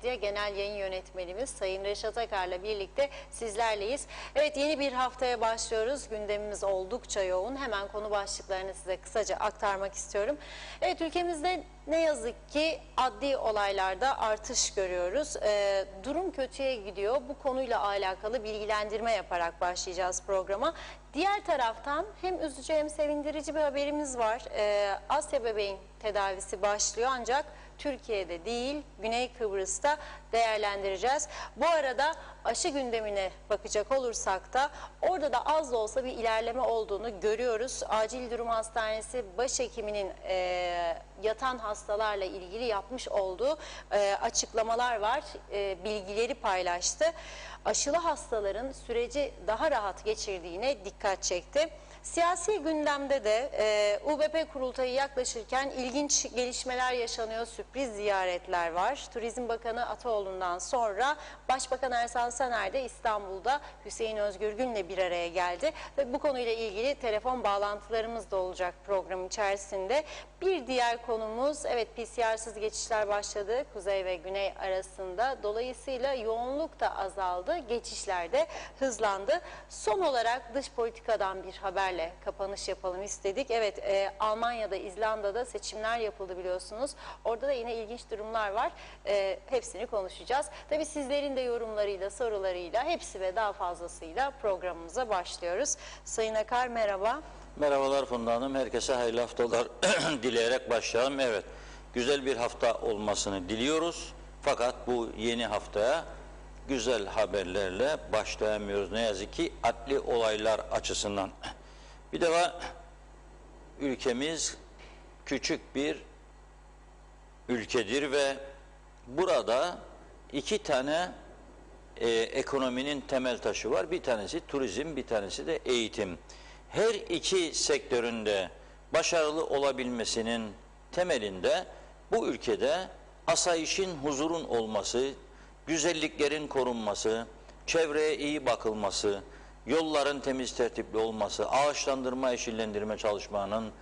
Medya Genel Yayın Yönetmenimiz Sayın Reşat Akar'la birlikte sizlerleyiz. Evet, yeni bir haftaya başlıyoruz. Gündemimiz oldukça yoğun. Hemen konu başlıklarını size kısaca aktarmak istiyorum. Evet, ülkemizde ne yazık ki adli olaylarda artış görüyoruz. Durum kötüye gidiyor. Bu konuyla alakalı bilgilendirme yaparak başlayacağız programa. Diğer taraftan hem üzücü hem sevindirici bir haberimiz var. Asya bebeğin tedavisi başlıyor ancak Türkiye'de değil, Güney Kıbrıs'ta değerlendireceğiz. Bu arada aşı gündemine bakacak olursak da orada da az da olsa bir ilerleme olduğunu görüyoruz. Acil Durum Hastanesi başhekiminin yatan hastalarla ilgili yapmış olduğu açıklamalar var, bilgileri paylaştı. Aşılı hastaların süreci daha rahat geçirdiğine dikkat çekti. Siyasi gündemde de UBP kurultayı yaklaşırken ilginç gelişmeler yaşanıyor, sürpriz ziyaretler var. Turizm Bakanı Ataoğlu'ndan sonra Başbakan Ersan Saner de İstanbul'da Hüseyin Özgürgün'le bir araya geldi. Ve bu konuyla ilgili telefon bağlantılarımız da olacak program içerisinde. Bir diğer konumuz, evet, PCR'sız geçişler başladı kuzey ve güney arasında. Dolayısıyla yoğunluk da azaldı, geçişler de hızlandı. Son olarak dış politikadan bir haberle kapanış yapalım istedik. Evet, Almanya'da, İzlanda'da seçimler yapıldı biliyorsunuz. Orada da yine ilginç durumlar var. Hepsini konuşacağız. Tabii sizlerin de yorumlarıyla, sorularıyla, hepsi ve daha fazlasıyla programımıza başlıyoruz. Sayın Akar, merhaba. Merhabalar Funda Hanım. Herkese hayırlı haftalar dileyerek başlayalım. Evet, güzel bir hafta olmasını diliyoruz. Fakat bu yeni haftaya güzel haberlerle başlayamıyoruz. Ne yazık ki adli olaylar açısından. Bir defa ülkemiz küçük bir ülkedir ve burada iki tane ekonominin temel taşı var. Bir tanesi turizm, bir tanesi de eğitim. Her iki sektöründe başarılı olabilmesinin temelinde bu ülkede asayişin, huzurun olması, güzelliklerin korunması, çevreye iyi bakılması, yolların temiz tertipli olması, ağaçlandırma, yeşillendirme çalışmalarının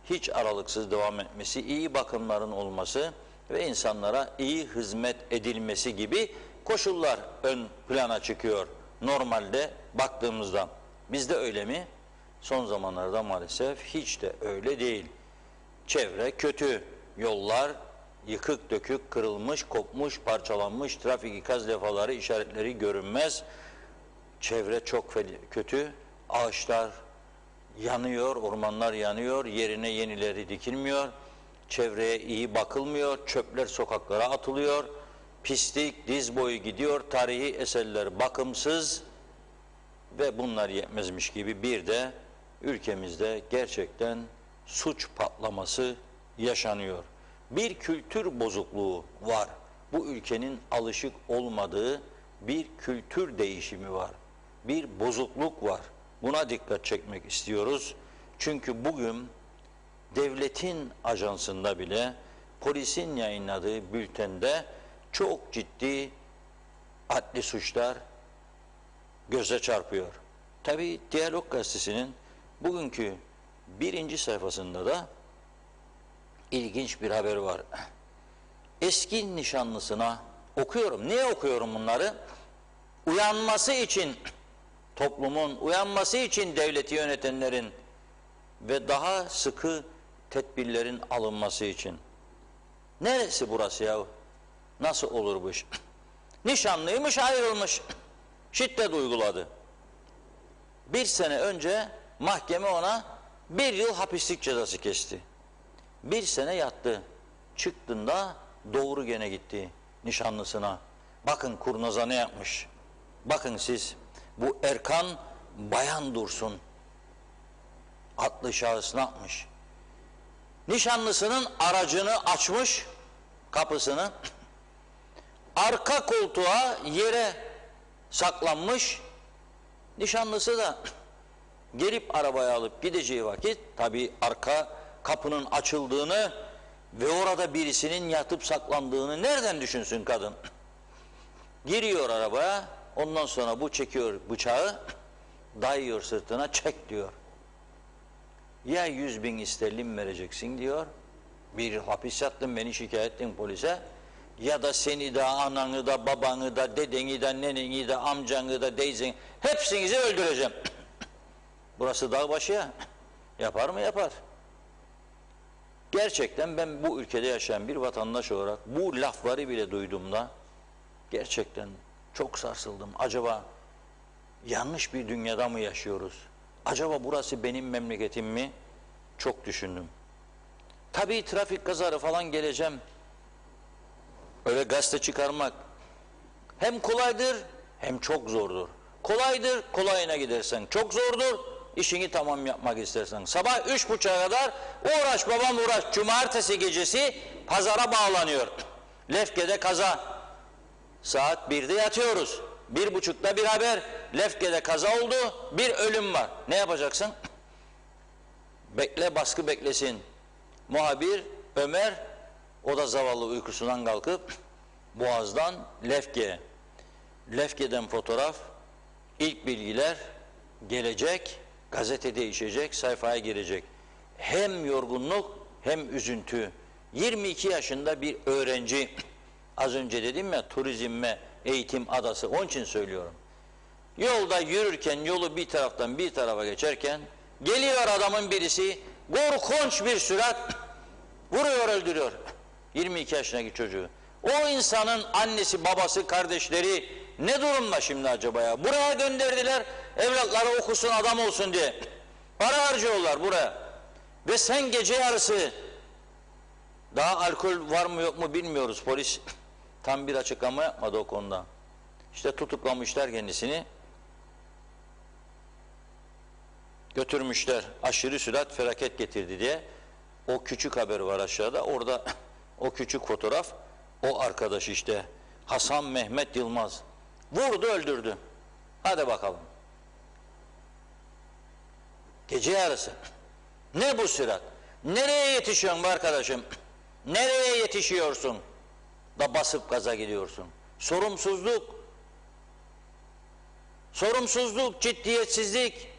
hiç aralıksız devam etmesi, iyi bakımların olması ve insanlara iyi hizmet edilmesi gibi koşullar ön plana çıkıyor normalde baktığımızda. Bizde öyle mi? Son zamanlarda maalesef hiç de öyle değil. Çevre kötü, yollar yıkık dökük, kırılmış, kopmuş, parçalanmış, trafik ikaz levhaları, işaretleri görünmez. Çevre çok kötü, ağaçlar yanıyor, ormanlar yanıyor, yerine yenileri dikilmiyor, çevreye iyi bakılmıyor, çöpler sokaklara atılıyor, pislik diz boyu gidiyor, tarihi eserler bakımsız ve bunlar yetmezmiş gibi bir de ülkemizde gerçekten suç patlaması yaşanıyor. Bir kültür bozukluğu var. Bu ülkenin alışık olmadığı bir kültür değişimi var. Bir bozukluk var. Buna dikkat çekmek istiyoruz. Çünkü bugün devletin ajansında bile polisin yayınladığı bültende çok ciddi adli suçlar göze çarpıyor. Tabii Diyalog Gazetesi'nin bugünkü birinci sayfasında da ilginç bir haber var. Eski nişanlısına okuyorum. Niye okuyorum bunları? Uyanması için, toplumun uyanması için devleti yönetenlerin ve daha sıkı tedbirlerin alınması için. Neresi burası ya? Nasıl olur bu iş? Nişanlıymış, ayrılmış. Şiddet uyguladı. Bir sene önce mahkeme ona 1 yıl hapislik cezası kesti. 1 sene yattı. Çıktığında doğru gene gitti nişanlısına. Bakın kurnaza ne yapmış. Bakın siz, bu Erkan Bayan Dursun adlı şahıs ne yapmış? Nişanlısının aracını açmış, kapısını. Arka koltuğa yere saklanmış. Nişanlısı da gelip arabaya alıp gideceği vakit tabii arka kapının açıldığını ve orada birisinin yatıp saklandığını nereden düşünsün kadın? Giriyor arabaya, ondan sonra bu çekiyor bıçağı, dayıyor sırtına, çek diyor. Ya 100.000 sterlin vereceksin diyor, bir hapis yattın, beni şikayet ettin polise, ya da seni de, ananı da, babanı da, dedeni de, neneni de, amcanı da, teyzeni, hepsinizi öldüreceğim. Burası dağ başı ya. Yapar mı? Yapar. Gerçekten ben bu ülkede yaşayan bir vatandaş olarak bu lafları bile duyduğumda gerçekten çok sarsıldım. Acaba yanlış bir dünyada mı yaşıyoruz? Acaba burası benim memleketim mi? Çok düşündüm. Tabii trafik kazaları falan geleceğim. Öyle gazete çıkarmak hem kolaydır hem çok zordur. Kolaydır, kolayına gidersen çok zordur. İşini tamam yapmak istersen. Sabah 3.30'a kadar uğraş babam uğraş. Cumartesi gecesi pazara bağlanıyor. Lefke'de kaza. Saat 1'de yatıyoruz. 1.30'da bir haber. Lefke'de kaza oldu. Bir ölüm var. Ne yapacaksın? Bekle, baskı beklesin. Muhabir Ömer, o da zavallı uykusundan kalkıp Boğaz'dan Lefke'ye. Lefke'den fotoğraf, ilk bilgiler gelecek, gazete değişecek, sayfaya girecek. Hem yorgunluk hem üzüntü. 22 yaşında bir öğrenci, az önce dedim ya turizme, eğitim adası, onun için söylüyorum. Yolda yürürken, yolu bir taraftan bir tarafa geçerken geliyor adamın birisi, korkunç bir sürat, vuruyor, öldürüyor 22 yaşındaki çocuğu. O insanın annesi, babası, kardeşleri ne durumda şimdi acaba ya? Buraya gönderdiler, evlatları okusun, adam olsun diye. Para harcıyorlar buraya. Ve sen gece yarısı, daha alkol var mı yok mu bilmiyoruz, polis tam bir açıklama yapmadı o konuda. İşte tutuklamışlar kendisini, götürmüşler, aşırı sürat felaket getirdi diye. O küçük haber var aşağıda, orada o küçük fotoğraf, o arkadaş işte Hasan Mehmet Yılmaz vurdu, öldürdü. Hadi bakalım. Gece yarısı. Ne bu sürat? Nereye yetişiyorsun be arkadaşım? Nereye yetişiyorsun da basıp gaza gidiyorsun? Sorumsuzluk, sorumsuzluk, ciddiyetsizlik,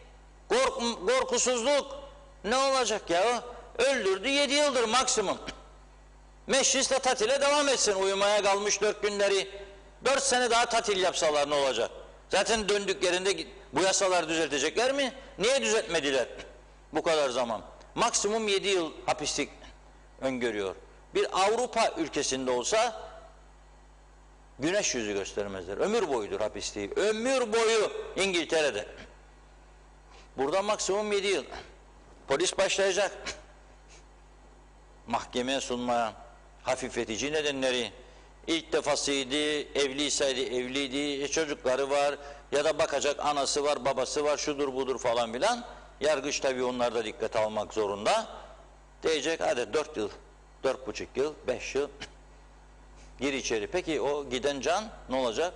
korkusuzluk. Ne olacak ya? Öldürdü, 7 yıldır maksimum. Meclisle tatile devam etsin, uyumaya kalmış 4 günleri. 4 sene daha tatil yapsalar ne olacak? Zaten döndüklerinde bu yasalar düzeltecekler mi? Niye düzeltmediler bu kadar zaman? Maksimum 7 yıl hapislik öngörüyor. Bir Avrupa ülkesinde olsa güneş yüzü göstermezler. Ömür boyudur hapisliği. Ömür boyu İngiltere'de. Burada maksimum 7 yıl. Polis başlayacak mahkemeye sunmaya, hafifletici nedenleri. İlk defasıydı, evliyseydi evliydi, çocukları var ya da bakacak anası var, babası var, şudur budur falan filan. Yargıç tabii onları da dikkate almak zorunda. Diyecek hadi 4 yıl, 4,5 yıl, 5 yıl gir içeri. Peki o giden can ne olacak?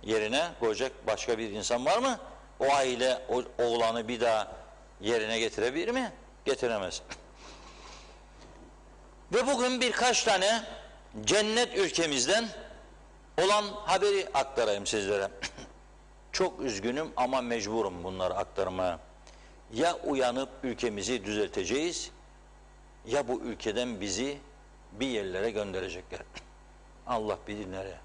Yerine koyacak başka bir insan var mı? O aile o oğlanı bir daha yerine getirebilir mi? Getiremez. Ve bugün birkaç tane cennet ülkemizden olan haberi aktarayım sizlere. Çok üzgünüm ama mecburum bunları aktarmaya. Ya uyanıp ülkemizi düzelteceğiz ya bu ülkeden bizi bir yerlere gönderecekler. Allah bilir nereye.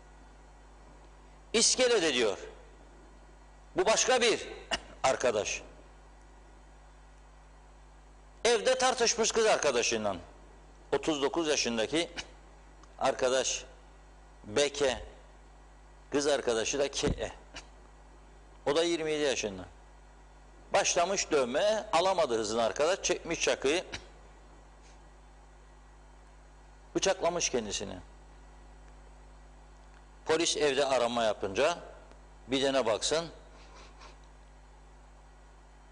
İskele'de diyor. Bu başka bir arkadaş. Evde tartışmış kız arkadaşıyla. 39 yaşındaki arkadaş BK, kız arkadaşı da KE. O da 27 yaşında. Başlamış dövmeye, alamadı hızını arkadaş, çekmiş çakıyı, bıçaklamış kendisini. Polis evde arama yapınca bir tane baksın,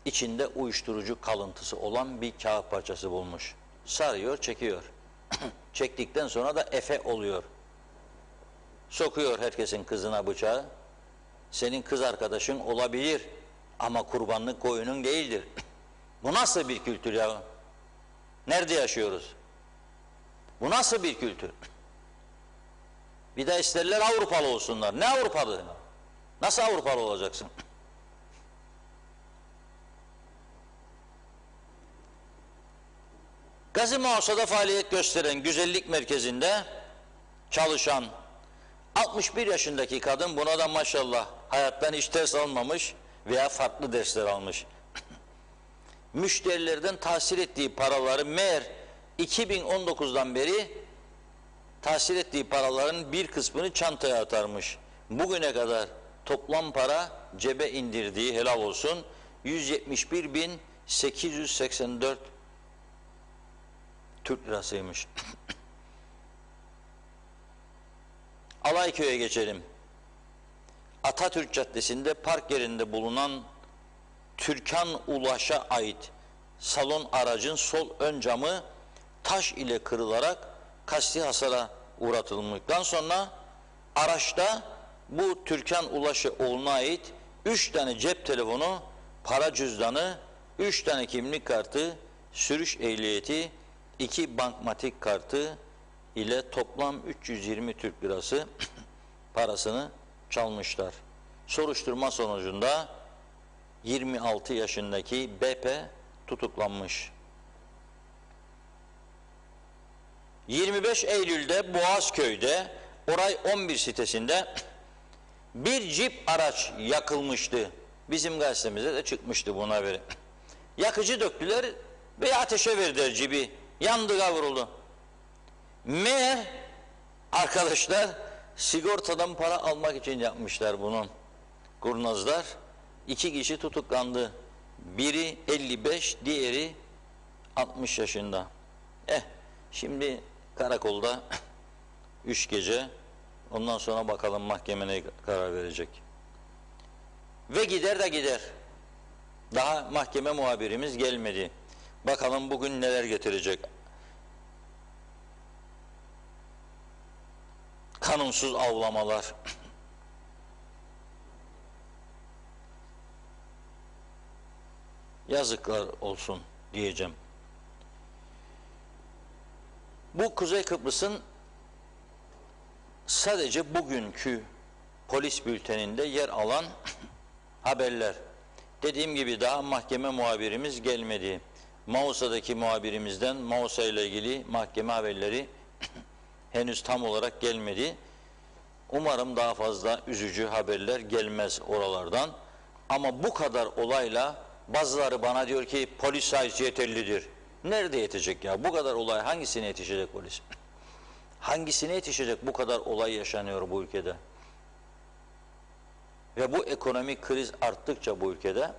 içinde uyuşturucu kalıntısı olan bir kağıt parçası bulmuş. Sarıyor, çekiyor. Çektikten sonra da efe oluyor. Sokuyor herkesin kızına bıçağı. Senin kız arkadaşın olabilir ama kurbanlık koyunun değildir. Bu nasıl bir kültür ya? Nerede yaşıyoruz? Bu nasıl bir kültür? Bir de isterler Avrupalı olsunlar. Ne Avrupalı? Nasıl Avrupalı olacaksın? Gazi Mauso'da faaliyet gösteren güzellik merkezinde çalışan 61 yaşındaki kadın, buna da maşallah hayattan hiç ders almamış veya farklı dersler almış. Müşterilerden tahsil ettiği paraları meğer 2019'dan beri tahsil ettiği paraların bir kısmını çantaya atarmış. Bugüne kadar toplam para cebe indirdiği, helal olsun, 171.884 Türk lirasıymış. Alayköy'e geçelim. Atatürk Caddesi'nde park yerinde bulunan Türkan Ulaş'a ait salon aracın sol ön camı taş ile kırılarak kasti hasara uğratıldıktan sonra araçta bu Türkan Ulaş'ı oğluna ait 3 tane cep telefonu, para cüzdanı, 3 tane kimlik kartı, sürüş ehliyeti, 2 bankmatik kartı ile toplam 320 Türk lirası parasını çalmışlar. Soruşturma sonucunda 26 yaşındaki BP tutuklanmış. 25 Eylül'de Boğazköy'de Oray 11 sitesinde bir cip araç yakılmıştı. Bizim gazetemizde de çıkmıştı buna haberi. Yakıcı döktüler ve ateşe verdiler cibi. Yandı, kavruldu. Meğer arkadaşlar sigortadan para almak için yapmışlar bunu. Kurnazlar. 2 kişi tutuklandı. Biri 55, diğeri 60 yaşında. Şimdi karakolda 3 gece, ondan sonra bakalım mahkeme ne karar verecek. Ve gider de gider. Daha mahkeme muhabirimiz gelmedi. Bakalım bugün neler getirecek. Kanunsuz avlamalar. Yazıklar olsun diyeceğim. Bu Kuzey Kıbrıs'ın sadece bugünkü polis bülteninde yer alan haberler. Dediğim gibi daha mahkeme muhabirimiz gelmedi. Mausa'daki muhabirimizden Mausa ile ilgili mahkeme haberleri henüz tam olarak gelmedi. Umarım daha fazla üzücü haberler gelmez oralardan. Ama bu kadar olayla bazıları bana diyor ki polis sayısı yeterlidir. Nerede yetecek ya? Bu kadar olay hangisine yetişecek polis? Hangisine yetişecek, bu kadar olay yaşanıyor bu ülkede? Ve bu ekonomik kriz arttıkça bu ülkede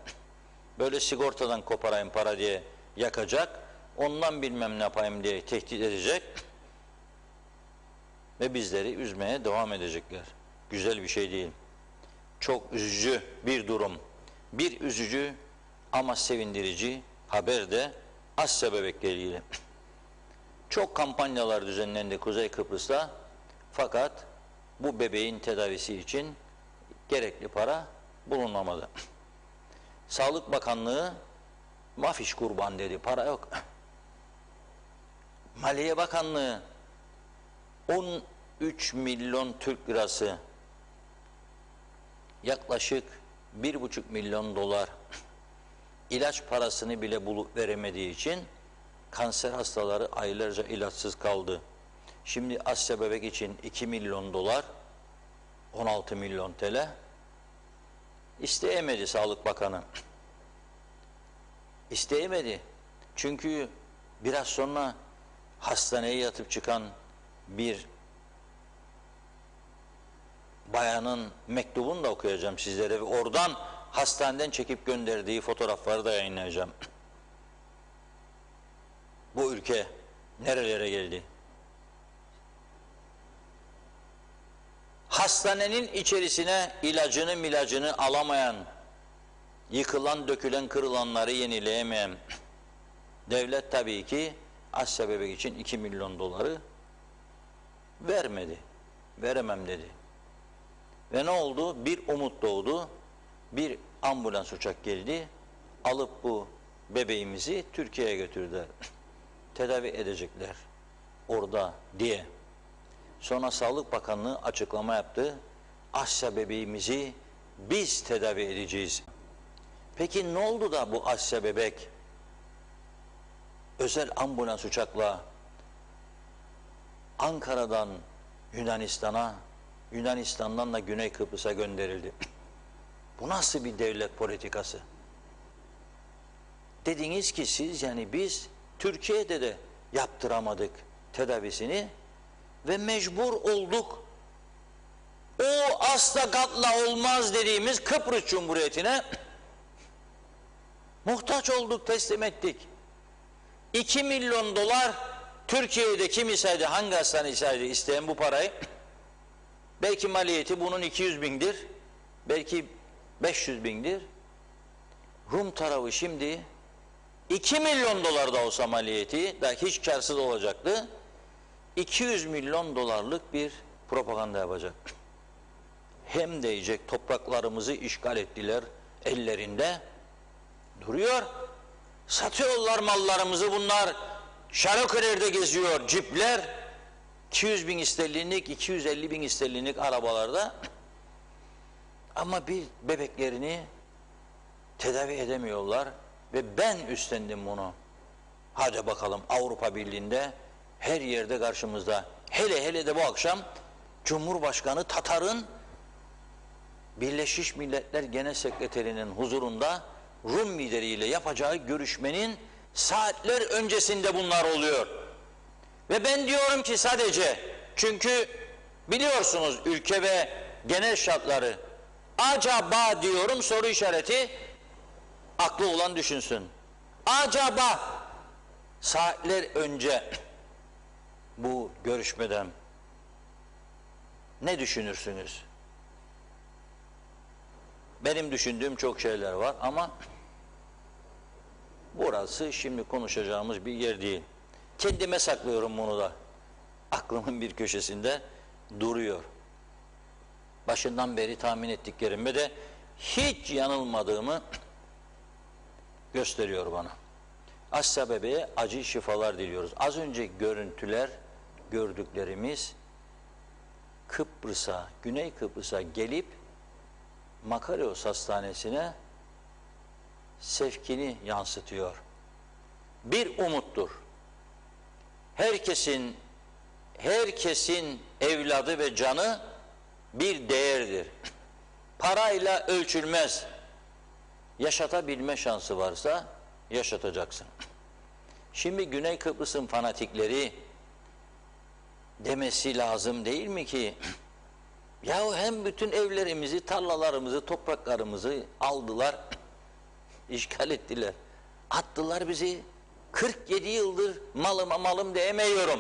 böyle sigortadan koparayım para diye yakacak, ondan bilmem ne yapayım diye tehdit edecek ve bizleri üzmeye devam edecekler. Güzel bir şey değil. Çok üzücü bir durum. Bir üzücü ama sevindirici haber de Asya bebekle ilgili. Çok kampanyalar düzenlendi Kuzey Kıbrıs'ta, fakat bu bebeğin tedavisi için gerekli para bulunamadı. Sağlık Bakanlığı mafiş kurban dedi, para yok. Maliye Bakanlığı 13 milyon Türk lirası, yaklaşık 1,5 milyon dolar ilaç parasını bile bulup veremediği için kanser hastaları aylarca ilaçsız kaldı. Şimdi Asya bebek için 2 milyon dolar, 16 milyon TL isteyemedi Sağlık Bakanı. İsteyemedi. Çünkü biraz sonra hastaneye yatıp çıkan bir bayanın mektubunu da okuyacağım sizlere ve oradan hastaneden çekip gönderdiği fotoğrafları da yayınlayacağım. Bu ülke nerelere geldi? Hastanenin içerisine ilacını alamayan, yıkılan, dökülen, kırılanları yenileyemeyen devlet tabii ki Asya bebek için 2 milyon doları vermedi. Veremem dedi. Ve ne oldu? Bir umut doğdu. Bir ambulans uçak geldi. Alıp bu bebeğimizi Türkiye'ye götürdüler. Tedavi edecekler orada diye. Sonra Sağlık Bakanlığı açıklama yaptı. Asya bebeğimizi biz tedavi edeceğiz. Peki ne oldu da bu Asya bebek özel ambulans uçakla Ankara'dan Yunanistan'dan da Güney Kıbrıs'a gönderildi. Bu nasıl bir devlet politikası? Dediniz ki siz, yani biz Türkiye'de de yaptıramadık tedavisini ve mecbur olduk. O asla katla olmaz dediğimiz Kıbrıs Cumhuriyeti'ne muhtaç olduk, teslim ettik. 2 milyon dolar Türkiye'de kim iseydi, hangi hastane iseydi isteyen bu parayı, belki maliyeti bunun 200 bindir, belki 500 bindir. Rum tarafı şimdi 2 milyon dolar da olsa maliyeti, belki hiç karsız olacaktı, 200 milyon dolarlık bir propaganda yapacak. Hem diyecek topraklarımızı işgal ettiler, ellerinde duruyor. Satıyorlar mallarımızı bunlar. Şarköy'de geziyor cipler. 200 bin sterlinlik, 250 bin sterlinlik arabalarda. Ama bir bebeklerini tedavi edemiyorlar. Ve ben üstlendim bunu. Hadi bakalım, Avrupa Birliği'nde her yerde karşımızda. Hele de bu akşam Cumhurbaşkanı Tatar'ın Birleşmiş Milletler Genel Sekreterinin huzurunda Rum lideriyle yapacağı görüşmenin saatler öncesinde bunlar oluyor. Ve ben diyorum ki sadece, çünkü biliyorsunuz ülke ve genel şartları, acaba diyorum, soru işareti, aklı olan düşünsün. Acaba saatler önce bu görüşmeden ne düşünürsünüz? Benim düşündüğüm çok şeyler var ama burası şimdi konuşacağımız bir yer değil. Kendime saklıyorum bunu da. Aklımın bir köşesinde duruyor. Başından beri tahmin ettiklerime de hiç yanılmadığımı gösteriyor bana. Asya bebeğe acil şifalar diliyoruz. Az önce görüntüler, gördüklerimiz Kıbrıs'a, Güney Kıbrıs'a gelip Makarios Hastanesi'ne sevkini yansıtıyor. Bir umuttur. Herkesin evladı ve canı bir değerdir. Parayla ölçülmez. Yaşatabilme şansı varsa yaşatacaksın. Şimdi Güney Kıbrıs'ın fanatikleri demesi lazım değil mi ki? Yahu hem bütün evlerimizi, tarlalarımızı, topraklarımızı aldılar, işgal ettiler. Attılar bizi. 47 yıldır malım diyemiyorum.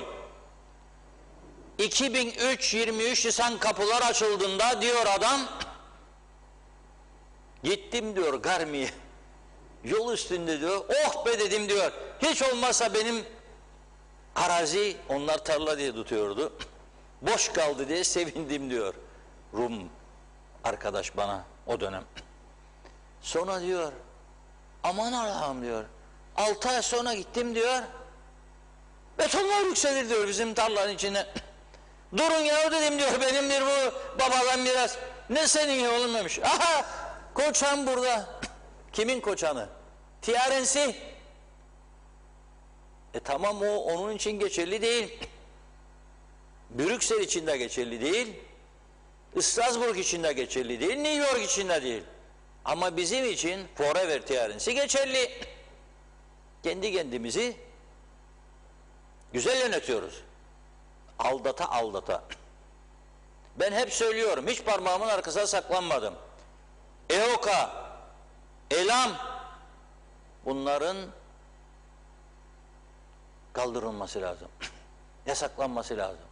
2003 23 Nisan kapılar açıldığında diyor adam, gittim diyor Garmi'ye. Yol üstünde diyor, oh be dedim diyor. Hiç olmazsa benim arazi, onlar tarla diye tutuyordu, boş kaldı diye sevindim diyor Rum arkadaş bana o dönem. Sonra diyor, aman Allah'ım diyor, 6 ay sonra gittim diyor, betonlar yükselir diyor bizim tarlanın içine. Durun ya dedim diyor, benimdir bu babadan miras. Ne senin ya olmamış. Aha, koçan burada. Kimin koçanı? TRNC. Tamam, o onun için geçerli değil. Brüksel için de geçerli değil. Strasbourg için de geçerli değil. New York için de değil. Ama bizim için forever TRNC geçerli. Kendi kendimizi güzel yönetiyoruz. Aldata. Ben hep söylüyorum, hiç parmağımın arkasına saklanmadım. EOKA, ELAM, bunların kaldırılması lazım. Yasaklanması lazım.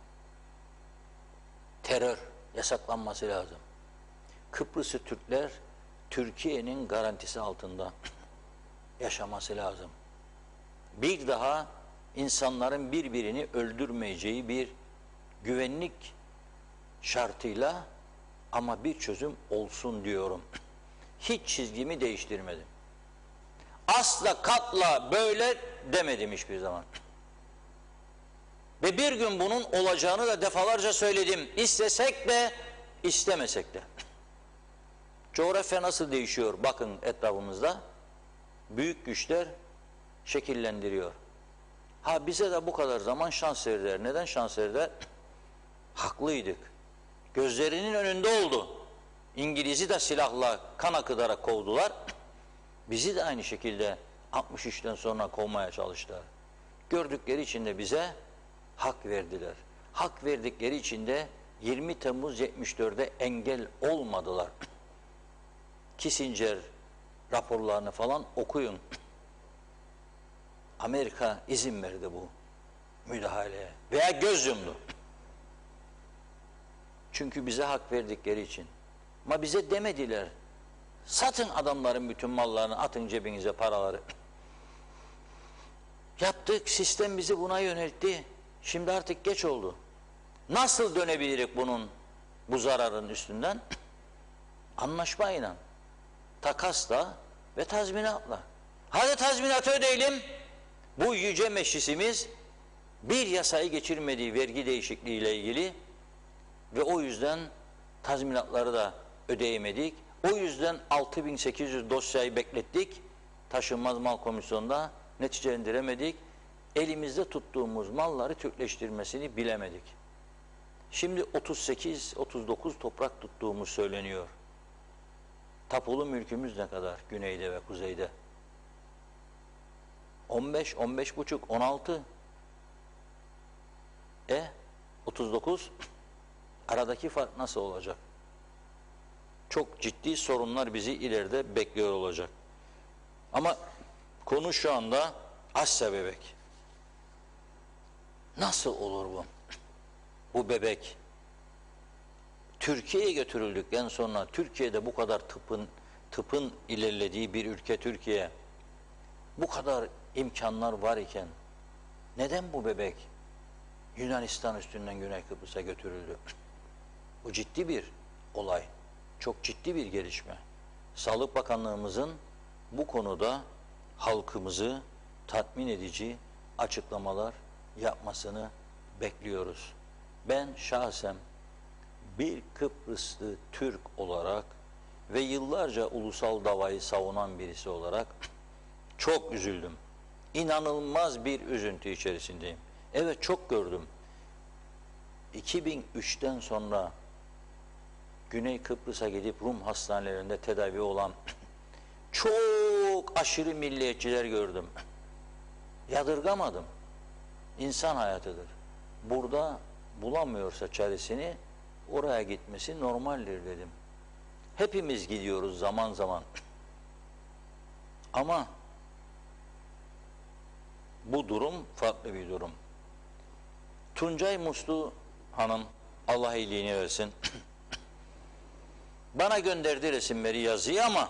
Terör yasaklanması lazım. Kıbrıslı Türkler Türkiye'nin garantisi altında yaşaması lazım. Bir daha insanların birbirini öldürmeyeceği bir güvenlik şartıyla, ama bir çözüm olsun diyorum. Hiç çizgimi değiştirmedim. Asla katla böyle demedim hiçbir zaman. Ve bir gün bunun olacağını da defalarca söyledim. İstesek de istemesek de. Coğrafya nasıl değişiyor? Bakın etrafımızda. Büyük güçler şekillendiriyor. Ha, bize de bu kadar zaman şans verdiler. Neden şans verdiler? Haklıydık. Gözlerinin önünde oldu. İngiliz'i de silahla kan akıtarak kovdular. Bizi de aynı şekilde 63'ten sonra kovmaya çalıştılar. Gördükleri için de bize hak verdiler. Hak verdikleri için de 20 Temmuz 74'e engel olmadılar. Kissinger raporlarını falan okuyun. Amerika izin verdi bu müdahaleye veya göz yumdu. Çünkü bize hak verdikleri için. Ama bize demediler. Satın adamların bütün mallarını, atın cebinize paraları. Yaptık, sistem bizi buna yöneltti. Şimdi artık geç oldu. Nasıl dönebiliriz bu zararın üstünden? Anlaşmayla, takasla ve tazminatla. Hadi tazminatı ödeyelim. Bu yüce meclisimiz bir yasayı geçirmediği vergi değişikliğiyle ilgili ve o yüzden tazminatları da ödeyemedik. O yüzden 6800 dosyayı beklettik. Taşınmaz mal komisyonunda neticelendiremedik. Elimizde tuttuğumuz malları Türkleştirmesini bilemedik. Şimdi 38-39 toprak tuttuğumuz söyleniyor. Tapulu mülkümüz ne kadar güneyde ve kuzeyde? 15, 15,5, 16. 39. Aradaki fark nasıl olacak? Çok ciddi sorunlar bizi ileride bekliyor olacak. Ama konu şu anda Asya bebek. Nasıl olur bu? Bu bebek Türkiye'ye götürüldükten sonra Türkiye'de bu kadar tıpın ilerlediği bir ülke Türkiye, bu kadar imkanlar var iken neden bu bebek Yunanistan üstünden Güney Kıbrıs'a götürüldü? Bu ciddi bir olay. Çok ciddi bir gelişme. Sağlık Bakanlığımızın bu konuda halkımızı tatmin edici açıklamalar yapmasını bekliyoruz. Ben şahsen bir Kıbrıslı Türk olarak ve yıllarca ulusal davayı savunan birisi olarak çok üzüldüm. İnanılmaz bir üzüntü içerisindeyim. Evet, çok gördüm. 2003'ten sonra Güney Kıbrıs'a gidip Rum hastanelerinde tedavi olan çok aşırı milliyetçiler gördüm. Yadırgamadım. İnsan hayatıdır. Burada bulamıyorsa çaresini oraya gitmesi normaldir dedim. Hepimiz gidiyoruz zaman zaman. Ama bu durum farklı bir durum. Tuncay Muslu Hanım, Allah iyiliğini versin, bana gönderdi resimleri, yazıyı ama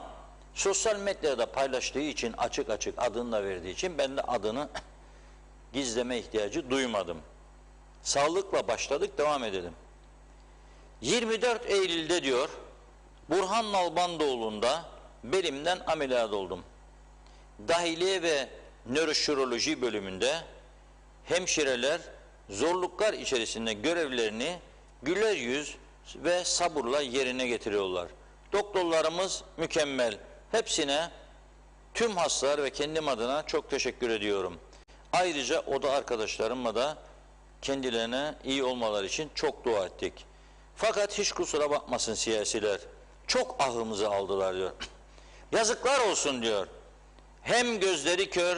sosyal medyada paylaştığı için, açık açık adını da verdiği için ben de adını gizleme ihtiyacı duymadım. Sağlıkla başladık, devam edelim. 24 Eylül'de diyor, Burhan Nalbandoğlu'nda belimden ameliyat oldum. Dahiliye ve nöroşiroloji bölümünde hemşireler zorluklar içerisinde görevlerini güler yüz ve sabırla yerine getiriyorlar. Doktorlarımız mükemmel. Hepsine, tüm hastalar ve kendim adına çok teşekkür ediyorum. Ayrıca oda arkadaşlarımla da kendilerine iyi olmaları için çok dua ettik. Fakat hiç kusura bakmasın siyasiler. Çok ahımızı aldılar diyor. Yazıklar olsun diyor. Hem gözleri kör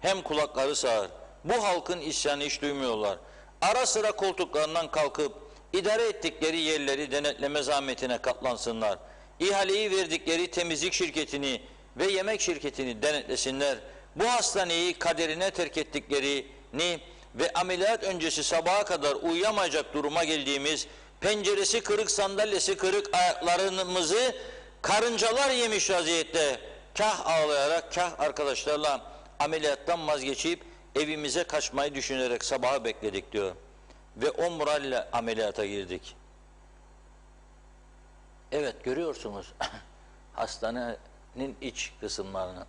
hem kulakları sağır. Bu halkın isyanı hiç duymuyorlar. Ara sıra koltuklarından kalkıp idare ettikleri yerleri denetleme zahmetine katlansınlar. İhaleyi verdikleri temizlik şirketini ve yemek şirketini denetlesinler. Bu hastaneyi kaderine terk ettiklerini ve ameliyat öncesi sabaha kadar uyuyamayacak duruma geldiğimiz, penceresi kırık, sandalyesi kırık ayaklarımızı karıncalar yemiş vaziyette kah ağlayarak kah arkadaşlarla ameliyattan vazgeçip evimize kaçmayı düşünerek sabaha bekledik diyor. Ve o moralle ameliyata girdik. Evet, görüyorsunuz hastanenin iç kısımlarını.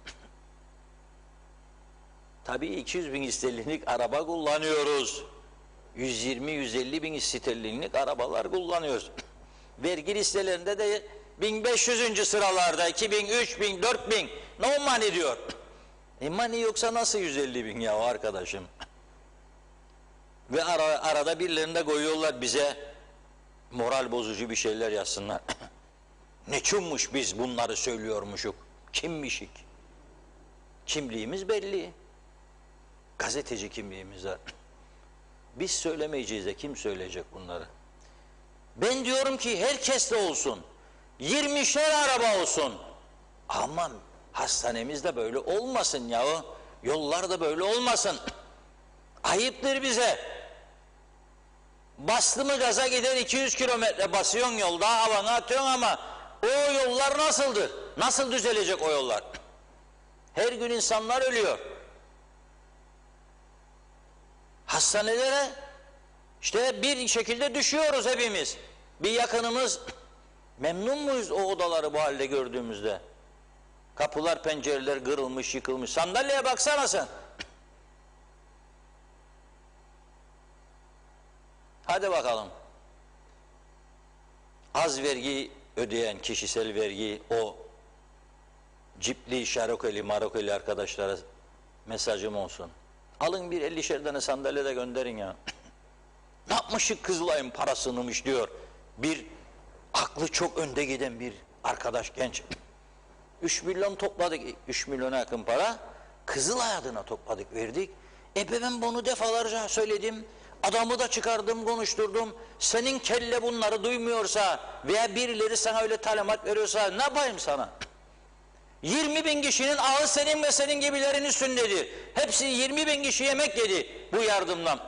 Tabii 200 bin sterlinlik araba kullanıyoruz. 120-150 bin sterlinlik arabalar kullanıyoruz. Vergi listelerinde de 1500. sıralarda 2000, 3000, 4000 no money diyor. Money yoksa nasıl 150 bin ya arkadaşım? Ve arada birilerinde koyuyorlar bize moral bozucu bir şeyler yazsınlar. Ne çummuş biz bunları söylüyormuşuk. Kimmişik? Kimliğimiz belli. Gazeteci kimliğimiz var. Biz söylemeyeceğiz de kim söyleyecek bunları? Ben diyorum ki herkes de olsun. 20'şer araba olsun. Aman hastanemiz de böyle olmasın yahu. Yollar da böyle olmasın. Ayıptır bize. Bastı mı gaza gider 200 kilometre basıyorsun yolda, havanı atıyorsun ama o yollar nasıldır? Nasıl düzelecek o yollar? Her gün insanlar ölüyor. Hastanelere işte bir şekilde düşüyoruz hepimiz. Bir yakınımız, memnun muyuz o odaları bu halde gördüğümüzde? Kapılar, pencereler kırılmış, yıkılmış. Sandalyeye baksana sen. Hadi bakalım. Az vergi ödeyen kişisel vergi, o cipli, şarokeli, marokeli arkadaşlara mesajım olsun. Alın bir 50'şer tane sandalye de gönderin ya. Ne yapmışık Kızılay'ın parasınımış diyor. Bir aklı çok önde giden bir arkadaş, genç. 3 milyon topladık, 3 milyona yakın para. Kızılay adına topladık, verdik. Ben bunu defalarca söyledim. Adamı da çıkardım, konuşturdum. Senin kelle bunları duymuyorsa veya birileri sana öyle talimat veriyorsa ne yapayım sana? 20 bin kişinin ağı senin ve senin gibilerin üstündedir. Hepsi 20 bin kişi yemek yedi bu yardımdan.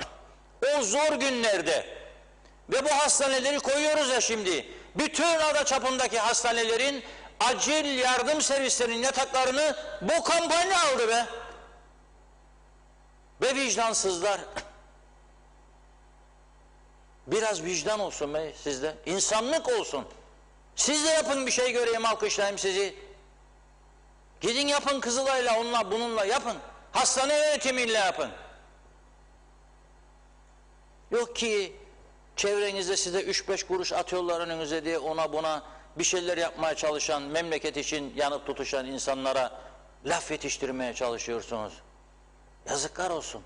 O zor günlerde. Ve bu hastaneleri koyuyoruz ya şimdi. Bütün ada çapındaki hastanelerin acil yardım servislerinin yataklarını bu kampanya aldı be. Ve vicdansızlar. Biraz vicdan olsun be sizde. İnsanlık olsun. Siz de yapın bir şey, göreyim, alkışlayayım sizi. Gidin yapın Kızılay'la, onunla bununla yapın. Hastane yönetimiyle yapın. Yok ki çevrenizde size 3-5 kuruş atıyorlar önünüze diye ona buna bir şeyler yapmaya çalışan, memleket için yanıp tutuşan insanlara laf yetiştirmeye çalışıyorsunuz. Yazıklar olsun.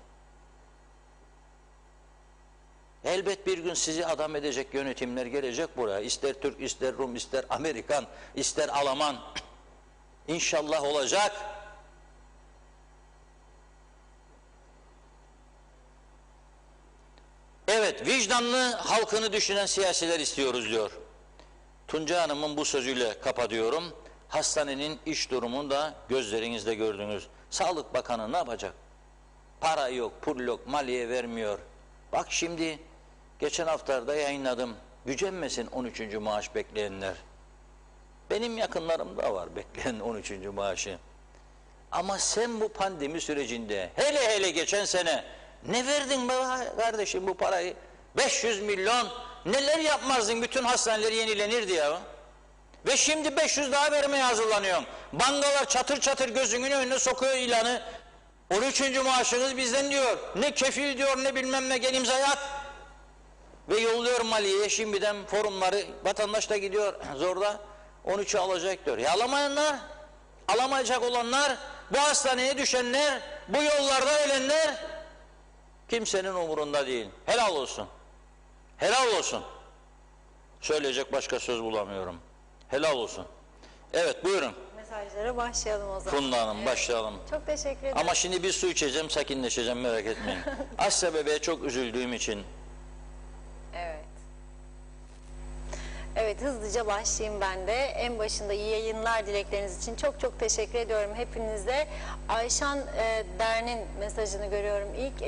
Elbet bir gün sizi adam edecek yönetimler gelecek buraya. İster Türk, ister Rum, ister Amerikan, ister Alman. İnşallah olacak. Evet, vicdanlı, halkını düşünen siyasiler istiyoruz diyor. Tunca Hanım'ın bu sözüyle kapatıyorum. Hastanenin iş durumunu da gözlerinizle gördünüz. Sağlık Bakanı ne yapacak? Para yok, pul yok, maliye vermiyor. Bak şimdi, geçen haftalarda yayınladım. Gücenmesin 13. maaş bekleyenler. Benim yakınlarım da var bekleyen 13. maaşı. Ama sen bu pandemi sürecinde, hele geçen sene ne verdin be kardeşim bu parayı? 500 milyon, neler yapmazdın, bütün hastaneler yenilenirdi ya. Ve şimdi 500 daha vermeye hazırlanıyorsun. Bankalar çatır çatır gözünün önüne sokuyor ilanı. 13. maaşınız bizden diyor. Ne kefil diyor, ne bilmem ne, gel imzaya at. Ve yolluyor maliye şimdiden forumları, vatandaş da gidiyor zorda 13'ü alacak diyor. Ya alamayanlar, alamayacak olanlar, bu hastaneye düşenler, bu yollarda ölenler kimsenin umurunda değil. Helal olsun. Helal olsun. Söyleyecek başka söz bulamıyorum. Helal olsun. Evet, buyurun. Mesajlara başlayalım o zaman. Funda Hanım, Evet. başlayalım. Çok teşekkür ederim. Ama şimdi bir su içeceğim, sakinleşeceğim, merak etmeyin. Asya bebeğe çok üzüldüğüm için. Evet. Evet, hızlıca başlayayım ben de. En başında iyi yayınlar dilekleriniz için çok teşekkür ediyorum hepinize. Ayşan Dern'in mesajını görüyorum ilk.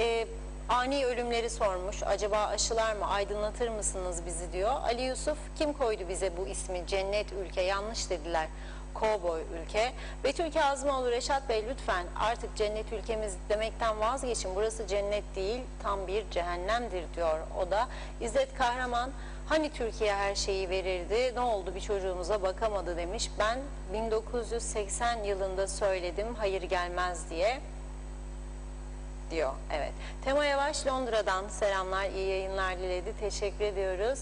Ani ölümleri sormuş. Acaba aşılar mı? Aydınlatır mısınız bizi diyor. Ali Yusuf, kim koydu bize bu ismi? Cennet ülke, yanlış dediler. Kovboy ülke. Betül Kazımoğlu, Reşat Bey lütfen artık cennet ülkemiz demekten vazgeçin. Burası cennet değil, tam bir cehennemdir diyor o da. İzzet Kahraman, hani Türkiye her şeyi verirdi, ne oldu bir çocuğumuza bakamadı demiş. Ben 1980 yılında söyledim hayır gelmez diye diyor. Evet. Tema Yavaş Londra'dan selamlar, iyi yayınlar diledi. Teşekkür ediyoruz.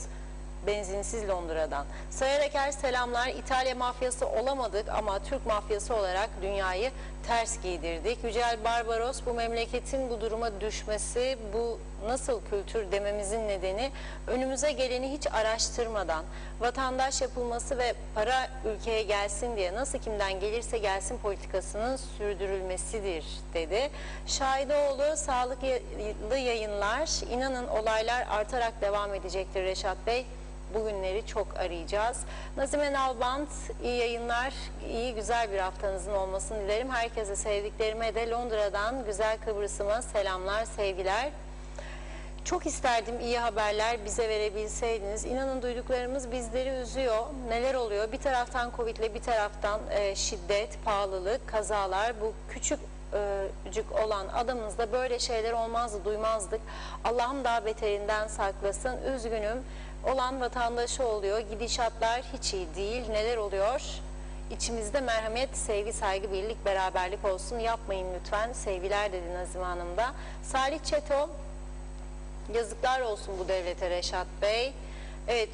Benzinsiz Londra'dan. Sayar Eker selamlar. İtalya mafyası olamadık ama Türk mafyası olarak dünyayı ters giydirdik. Yücel Barbaros, bu memleketin bu duruma düşmesi, bu nasıl kültür dememizin nedeni önümüze geleni hiç araştırmadan vatandaş yapılması ve para ülkeye gelsin diye nasıl kimden gelirse gelsin politikasının sürdürülmesidir dedi. Şahidoğlu sağlıklı yayınlar. İnanın olaylar artarak devam edecektir Reşat Bey. Bugünleri çok arayacağız. Nazime Nalbant, iyi yayınlar, iyi güzel bir haftanızın olmasını dilerim. Herkese, sevdiklerime de Londra'dan güzel Kıbrıs'ıma selamlar, sevgiler. Çok isterdim iyi haberler bize verebilseydiniz. İnanın duyduklarımız bizleri üzüyor. Neler oluyor? Bir taraftan Covid'le bir taraftan şiddet, pahalılık, kazalar. Bu küçücük olan adamımızda böyle şeyler olmazdı, duymazdık. Allah'ım daha beterinden saklasın. Üzgünüm. Olan vatandaşı oluyor. Gidişatlar hiç iyi değil. Neler oluyor? İçimizde merhamet, sevgi, saygı, birlik, beraberlik olsun. Yapmayın lütfen. Sevgiler dedi Nazime Hanım da. Salih Çeto, yazıklar olsun bu devlete Reşat Bey. Evet,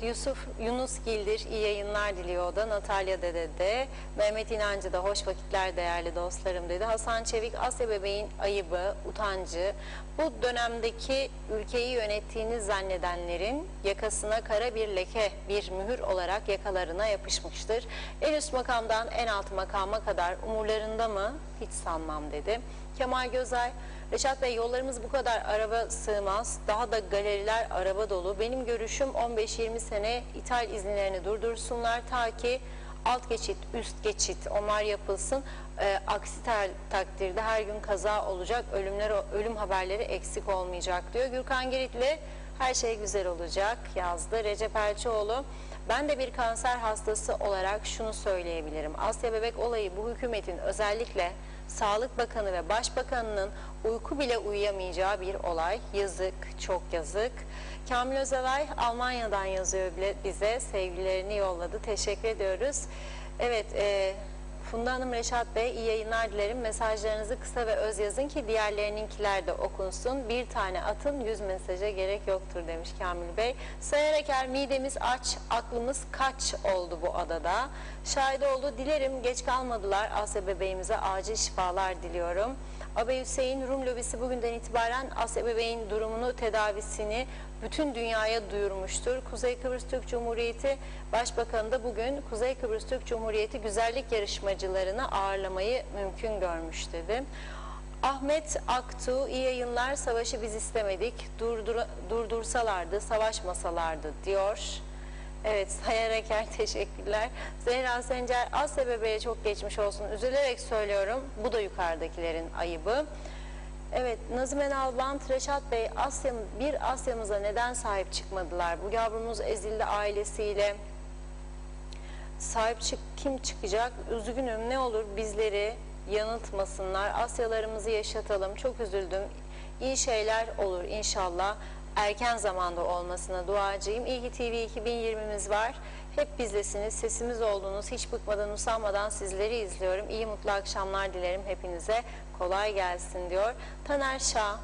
Yunus Gildir iyi yayınlar diliyor o da. Natalya Dede de. Mehmet İnancı da hoş vakitler değerli dostlarım dedi. Hasan Çevik, Asya bebeğin ayıbı, utancı. Bu dönemdeki ülkeyi yönettiğini zannedenlerin yakasına kara bir leke, bir mühür olarak yakalarına yapışmıştır. En üst makamdan en alt makama kadar umurlarında mı? Hiç sanmam dedi. Kemal Gözay, Reşat Bey yollarımız bu kadar araba sığmaz. Daha da galeriler araba dolu. Benim görüşüm 15-20 sene ithal izinlerini durdursunlar ta ki alt geçit, üst geçit onlar yapılsın. Aksi takdirde her gün kaza olacak, ölüm haberleri eksik olmayacak diyor. Gürkan Giritli her şey güzel olacak yazdı. Recep Elçioğlu, ben de bir kanser hastası olarak şunu söyleyebilirim. Asya bebek olayı bu hükümetin özellikle Sağlık Bakanı ve Başbakanının uyku bile uyuyamayacağı bir olay. Yazık, çok yazık. Kamil Özalay Almanya'dan yazıyor bile bize. Sevgilerini yolladı. Teşekkür ediyoruz. Evet, Funda Hanım, Reşat Bey iyi yayınlar dilerim. Mesajlarınızı kısa ve öz yazın ki diğerlerininkiler de okunsun. Bir tane atın 100 mesaja gerek yoktur demiş Kamil Bey. Sayar Eker, midemiz aç, aklımız kaç oldu bu adada. Şahidoğlu, dilerim geç kalmadılar. Asya bebeğimize acil şifalar diliyorum. Abey Hüseyin, Rum lobisi bugünden itibaren Asya bebeğin durumunu, tedavisini bütün dünyaya duyurmuştur. Kuzey Kıbrıs Türk Cumhuriyeti Başbakanı da bugün Kuzey Kıbrıs Türk Cumhuriyeti güzellik yarışmacılarını ağırlamayı mümkün görmüş dedi. Ahmet Aktu, iyi yayınlar, savaşı biz istemedik, durdursalardı, savaşmasalardı diyor. Evet, Sayar Eker teşekkürler. Zehra Sencer, Asya bebeğe çok geçmiş olsun. Üzülerek söylüyorum, bu da yukarıdakilerin ayıbı. Evet, Nazime Nalbant, Reşat Bey, bir Asya'mıza neden sahip çıkmadılar? Bu yavrumuz ezildi ailesiyle. Kim çıkacak? Üzgünüm, ne olur bizleri yanıltmasınlar. Asyalarımızı yaşatalım. Çok üzüldüm. İyi şeyler olur inşallah. Erken zamanda olmasına duacıyım. İyi ki TV 2020'miz var. Hep bizlesiniz, sesimiz oldunuz. Hiç bıkmadan, usanmadan sizleri izliyorum. İyi mutlu akşamlar dilerim hepinize. Kolay gelsin diyor. Taner Şah,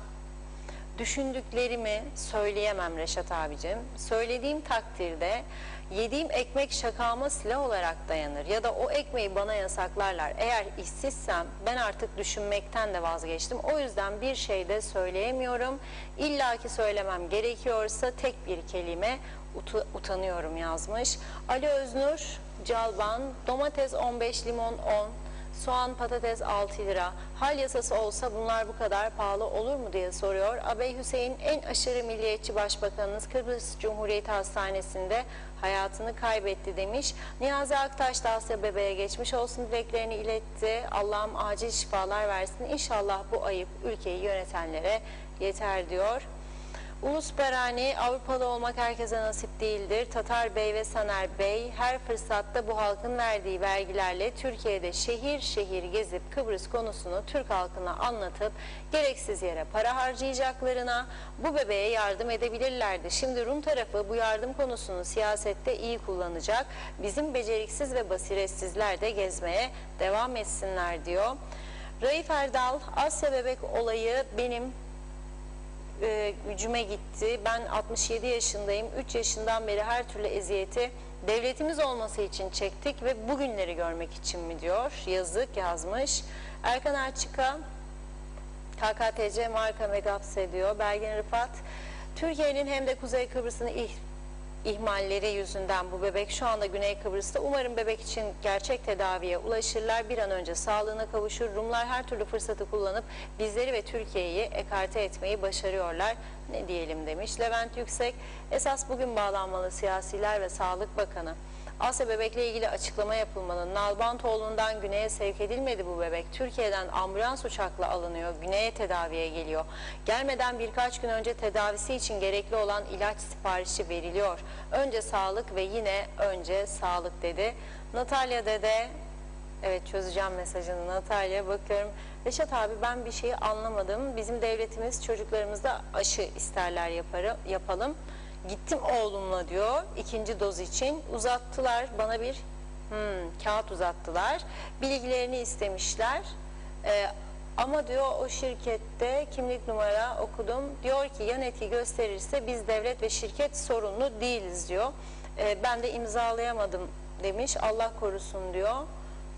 düşündüklerimi söyleyemem Reşat abicim. Söylediğim takdirde yediğim ekmek şakama silah olarak dayanır. Ya da o ekmeği bana yasaklarlar. Eğer işsizsem ben artık düşünmekten de vazgeçtim. O yüzden bir şey de söyleyemiyorum. İlla ki söylemem gerekiyorsa tek bir kelime utanıyorum yazmış. Ali Öznur Calban, domates 15, limon 10, soğan, patates 6 lira. Hal yasası olsa bunlar bu kadar pahalı olur mu diye soruyor. Abey Hüseyin, en aşırı milliyetçi başbakanınız Kıbrıs Cumhuriyeti Hastanesi'nde hayatını kaybetti demiş. Niyazi Aktaş da Asya bebeğe geçmiş olsun dileklerini iletti. Allah'ım acil şifalar versin. İnşallah bu ayıp ülkeyi yönetenlere yeter diyor. Ulus Berani, Avrupalı olmak herkese nasip değildir. Tatar Bey ve Saner Bey her fırsatta bu halkın verdiği vergilerle Türkiye'de şehir şehir gezip Kıbrıs konusunu Türk halkına anlatıp gereksiz yere para harcayacaklarına bu bebeğe yardım edebilirlerdi. Şimdi Rum tarafı bu yardım konusunu siyasette iyi kullanacak. Bizim beceriksiz ve basiretsizler de gezmeye devam etsinler diyor. Raif Erdal, Asya bebek olayı benim gücüme gitti. Ben 67 yaşındayım. 3 yaşından beri her türlü eziyeti devletimiz olması için çektik ve bugünleri görmek için mi diyor. Yazık yazmış. Erkan Erçika, KKTC marka megaps ediyor. Belgin Rıfat, Türkiye'nin hem de Kuzey Kıbrıs'ın ihmalleri yüzünden bu bebek şu anda Güney Kıbrıs'ta. Umarım bebek için gerçek tedaviye ulaşırlar. Bir an önce sağlığına kavuşur. Rumlar her türlü fırsatı kullanıp bizleri ve Türkiye'yi ekarte etmeyi başarıyorlar. Ne diyelim demiş. Levent Yüksek, esas bugün bağlanmalı siyasiler ve Sağlık Bakanı. Asya bebekle ilgili açıklama yapılmalı. Nalbantoğlu'ndan güneye sevk edilmedi bu bebek. Türkiye'den ambulans uçakla alınıyor. Güneye tedaviye geliyor. Gelmeden birkaç gün önce tedavisi için gerekli olan ilaç siparişi veriliyor. Önce sağlık ve yine önce sağlık dedi. Natalya Dede, evet çözeceğim mesajını Natalya, bakıyorum. Reşat abi, ben bir şeyi anlamadım. Bizim devletimiz çocuklarımızda aşı isterler yapalım. Gittim oğlumla diyor, ikinci doz için uzattılar bana bir kağıt uzattılar, bilgilerini istemişler. Ama diyor o şirkette kimlik numara okudum, diyor ki ya netki gösterirse biz devlet ve şirket sorumlu değiliz diyor. Ben de imzalayamadım demiş, Allah korusun diyor.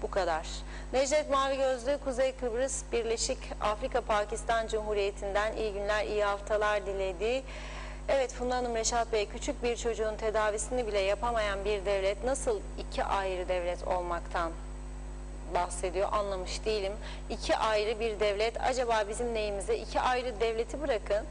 Bu kadar. Necdet Mavi Gözlü, Kuzey Kıbrıs Birleşik Afrika Pakistan Cumhuriyeti'nden iyi günler, iyi haftalar diledi. Evet Funda Hanım, Reşat Bey, küçük bir çocuğun tedavisini bile yapamayan bir devlet nasıl iki ayrı devlet olmaktan bahsediyor, anlamış değilim. İki ayrı bir devlet, acaba bizim neyimize? İki ayrı devleti bırakın,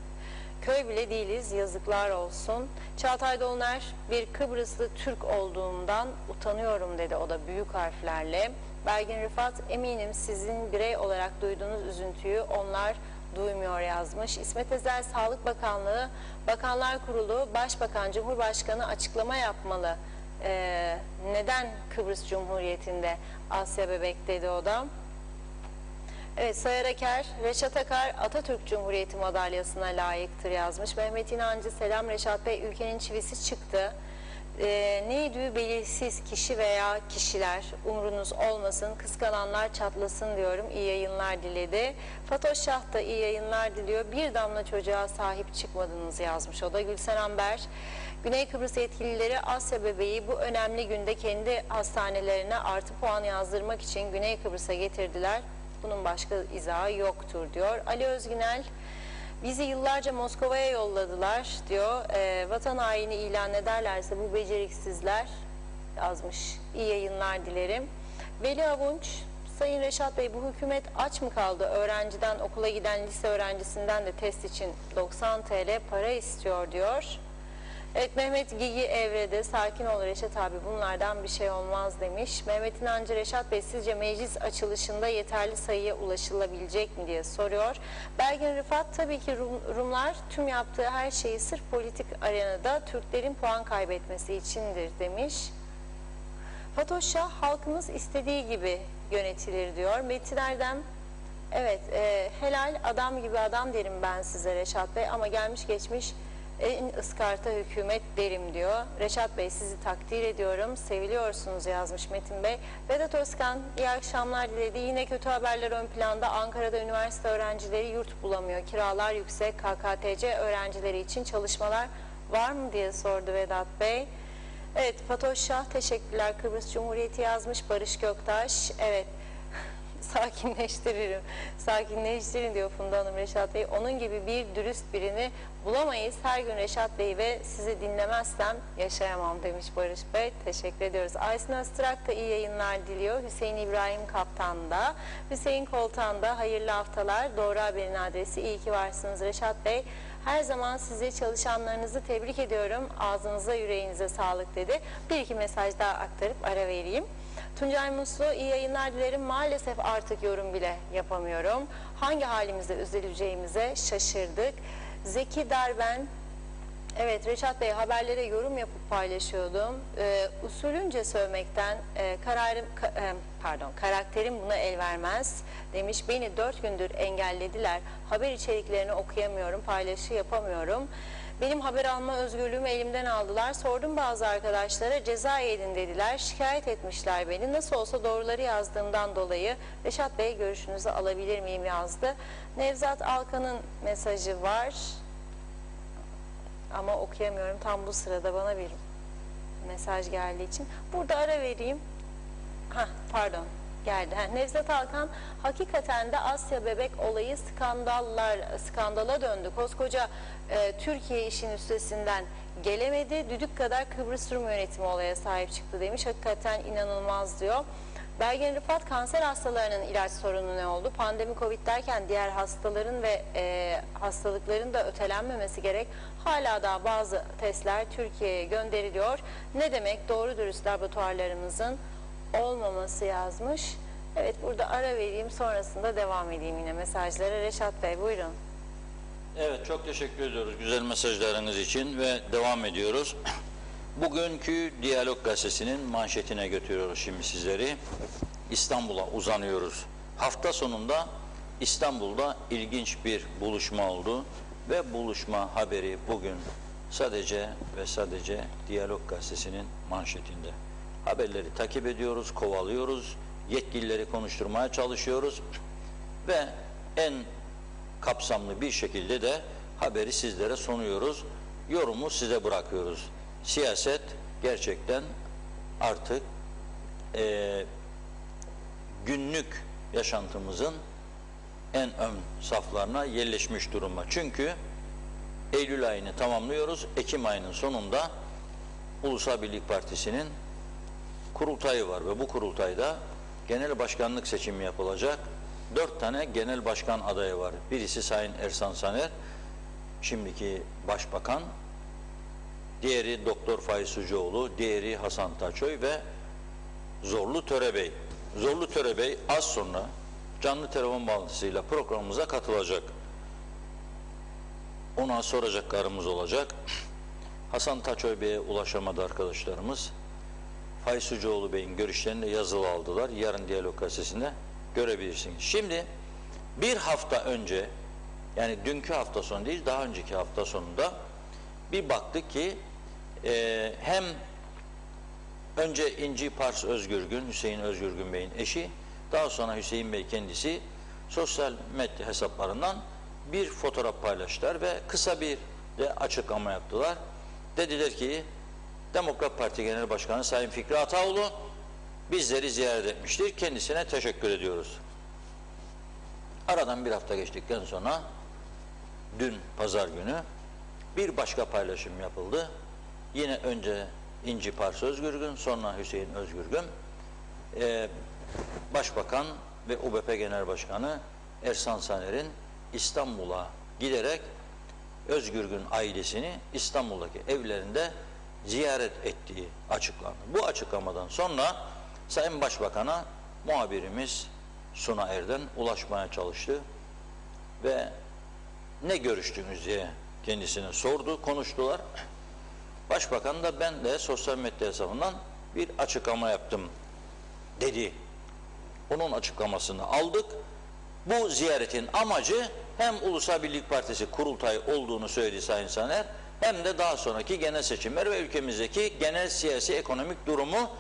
köy bile değiliz, yazıklar olsun. Çağatay Doluner, bir Kıbrıslı Türk olduğumdan utanıyorum dedi, o da büyük harflerle. Belgin Rıfat, eminim sizin birey olarak duyduğunuz üzüntüyü onlar duymuyor yazmış. İsmet Özel, Sağlık Bakanlığı, Bakanlar Kurulu, Başbakan, Cumhurbaşkanı açıklama yapmalı. Neden Kıbrıs Cumhuriyeti'nde Asya bebek dedi o da. Evet, Sayar Aker, Reşat Akar Atatürk Cumhuriyeti madalyasına layıktır yazmış. Mehmet İnancı, selam Reşat Bey, ülkenin çivisi çıktı. Neydi belirsiz kişi veya kişiler, umrunuz olmasın, kıskananlar çatlasın diyorum, iyi yayınlar diledi. Fatoş Şah da iyi yayınlar diliyor. Bir damla çocuğa sahip çıkmadınız yazmış o da. Gülsen Amber, Güney Kıbrıs yetkilileri Asya bebeği bu önemli günde kendi hastanelerine artı puan yazdırmak için Güney Kıbrıs'a getirdiler. Bunun başka izahı yoktur diyor. Ali Özgünel, bizi yıllarca Moskova'ya yolladılar diyor. Vatan haini ilan ederlerse bu beceriksizler yazmış. İyi yayınlar dilerim. Veli Avunç, Sayın Reşat Bey, bu hükümet aç mı kaldı? Öğrenciden, okula giden lise öğrencisinden de test için 90 TL para istiyor diyor. Evet, Mehmet Gigi Evre'de, sakin ol Reşat abi, bunlardan bir şey olmaz demiş. Mehmet İnancı, Reşat Bey, sizce meclis açılışında yeterli sayıya ulaşılabilecek mi diye soruyor. Belgin Rıfat, tabii ki Rumlar tüm yaptığı her şeyi sırf politik arenada Türklerin puan kaybetmesi içindir demiş. Fatoş Şah, halkımız istediği gibi yönetilir diyor. Metin Erdem, evet helal adam gibi adam derim ben size Reşat Bey, ama gelmiş geçmiş en ıskarta hükümet derim diyor. Reşat Bey, sizi takdir ediyorum, seviliyorsunuz yazmış Metin Bey. Vedat Özkan, iyi akşamlar diledi. Yine kötü haberler ön planda. Ankara'da üniversite öğrencileri yurt bulamıyor. Kiralar yüksek. KKTC öğrencileri için çalışmalar var mı diye sordu Vedat Bey. Evet, Fatoş Şah, teşekkürler. Kıbrıs Cumhuriyeti yazmış. Barış Göktaş, evet. Sakinleştiririm. Sakinleştirin diyor Funda Hanım Reşat Bey. Onun gibi bir dürüst birini bulamayız. Her gün Reşat Bey ve sizi dinlemezsem yaşayamam demiş Barış Bey. Teşekkür ediyoruz. Aysin Öztrak da iyi yayınlar diliyor. Hüseyin İbrahim Kaptan da. Hüseyin Koltan da hayırlı haftalar. Doğru Haber'in adresi. İyi ki varsınız Reşat Bey. Her zaman sizi, çalışanlarınızı tebrik ediyorum. Ağzınıza, yüreğinize sağlık dedi. Bir iki mesaj daha aktarıp ara vereyim. Tuncay Muslu, iyi yayınlar dilerim. Maalesef artık yorum bile yapamıyorum. Hangi halimizde üzüleceğimize şaşırdık. Zeki Darben, evet Reşat Bey, haberlere yorum yapıp paylaşıyordum. Usulünce sövmekten karakterim buna el vermez demiş. Beni 4 gündür engellediler. Haber içeriklerini okuyamıyorum, paylaşı yapamıyorum. Benim haber alma özgürlüğümü elimden aldılar. Sordum bazı arkadaşlara, ceza yedin dediler. Şikayet etmişler beni. Nasıl olsa doğruları yazdığımdan dolayı Reşat Bey, görüşünüzü alabilir miyim yazdı. Nevzat Alkan'ın mesajı var. Ama okuyamıyorum. Tam bu sırada bana bir mesaj geldiği için. Burada ara vereyim. Pardon. geldi. Nevzat Alkan, hakikaten de Asya bebek olayı skandala döndü. Koskoca Türkiye işin üstesinden gelemedi. Düdük kadar Kıbrıs Rum yönetimi olaya sahip çıktı demiş. Hakikaten inanılmaz diyor. Belgin Rıfat, kanser hastalarının ilaç sorunu ne oldu? Pandemi Covid derken diğer hastaların ve hastalıkların da ötelenmemesi gerek. Hala da bazı testler Türkiye'ye gönderiliyor. Ne demek? Doğru dürüst laboratuvarlarımızın olmaması yazmış. Evet, burada ara vereyim, sonrasında devam edeyim yine mesajlara. Reşat Bey buyurun. Evet, çok teşekkür ediyoruz güzel mesajlarınız için ve devam ediyoruz. Bugünkü Diyalog Gazetesi'nin manşetine götürüyoruz şimdi sizleri. İstanbul'a uzanıyoruz. Hafta sonunda İstanbul'da ilginç bir buluşma oldu ve buluşma haberi bugün sadece ve sadece Diyalog Gazetesi'nin manşetinde. Haberleri takip ediyoruz, kovalıyoruz, yetkilileri konuşturmaya çalışıyoruz ve en kapsamlı bir şekilde de haberi sizlere sunuyoruz. Yorumu size bırakıyoruz. Siyaset gerçekten artık günlük yaşantımızın en ön saflarına yerleşmiş durumda. Çünkü Eylül ayını tamamlıyoruz. Ekim ayının sonunda Ulusal Birlik Partisi'nin kurultayı var ve bu kurultayda genel başkanlık seçimi yapılacak. 4 tane genel başkan adayı var. Birisi Sayın Ersan Saner, şimdiki başbakan. Diğeri Doktor Faiz Sucuoğlu, diğeri Hasan Taçoy ve Zorlu Törebey. Zorlu Törebey az sonra canlı telefon bağlantısıyla programımıza katılacak. Ona soracaklarımız olacak. Hasan Taçoy Bey'e ulaşamadı arkadaşlarımız. Faiz Sucuoğlu Bey'in görüşlerini de yazılı aldılar. Yarın Diyalog Gazetesi'nde görebilirsiniz. Şimdi bir hafta önce, yani dünkü hafta sonu değil, daha önceki hafta sonunda bir baktık ki hem önce İnci Pars Özgürgün, Hüseyin Özgürgün Bey'in eşi, daha sonra Hüseyin Bey kendisi sosyal medya hesaplarından bir fotoğraf paylaştılar ve kısa bir de açıklama yaptılar. Dediler ki Demokrat Parti Genel Başkanı Sayın Fikri Ataoğlu bizleri ziyaret etmiştir. Kendisine teşekkür ediyoruz. Aradan bir hafta geçtikten sonra dün pazar günü bir başka paylaşım yapıldı. Yine önce İnci Pars Özgürgün, sonra Hüseyin Özgürgün, Başbakan ve UBP Genel Başkanı Ersan Saner'in İstanbul'a giderek Özgürgün ailesini İstanbul'daki evlerinde ziyaret ettiği açıklandı. Bu açıklamadan sonra Sayın Başbakan'a muhabirimiz Suna Erden ulaşmaya çalıştı ve ne görüştünüz diye kendisine sordu, konuştular. Başbakan da ben de sosyal medya hesabından bir açıklama yaptım dedi. Onun açıklamasını aldık. Bu ziyaretin amacı hem Ulusal Birlik Partisi kurultayı olduğunu söyledi Sayın Saner, hem de daha sonraki genel seçimler ve ülkemizdeki genel siyasi ekonomik durumu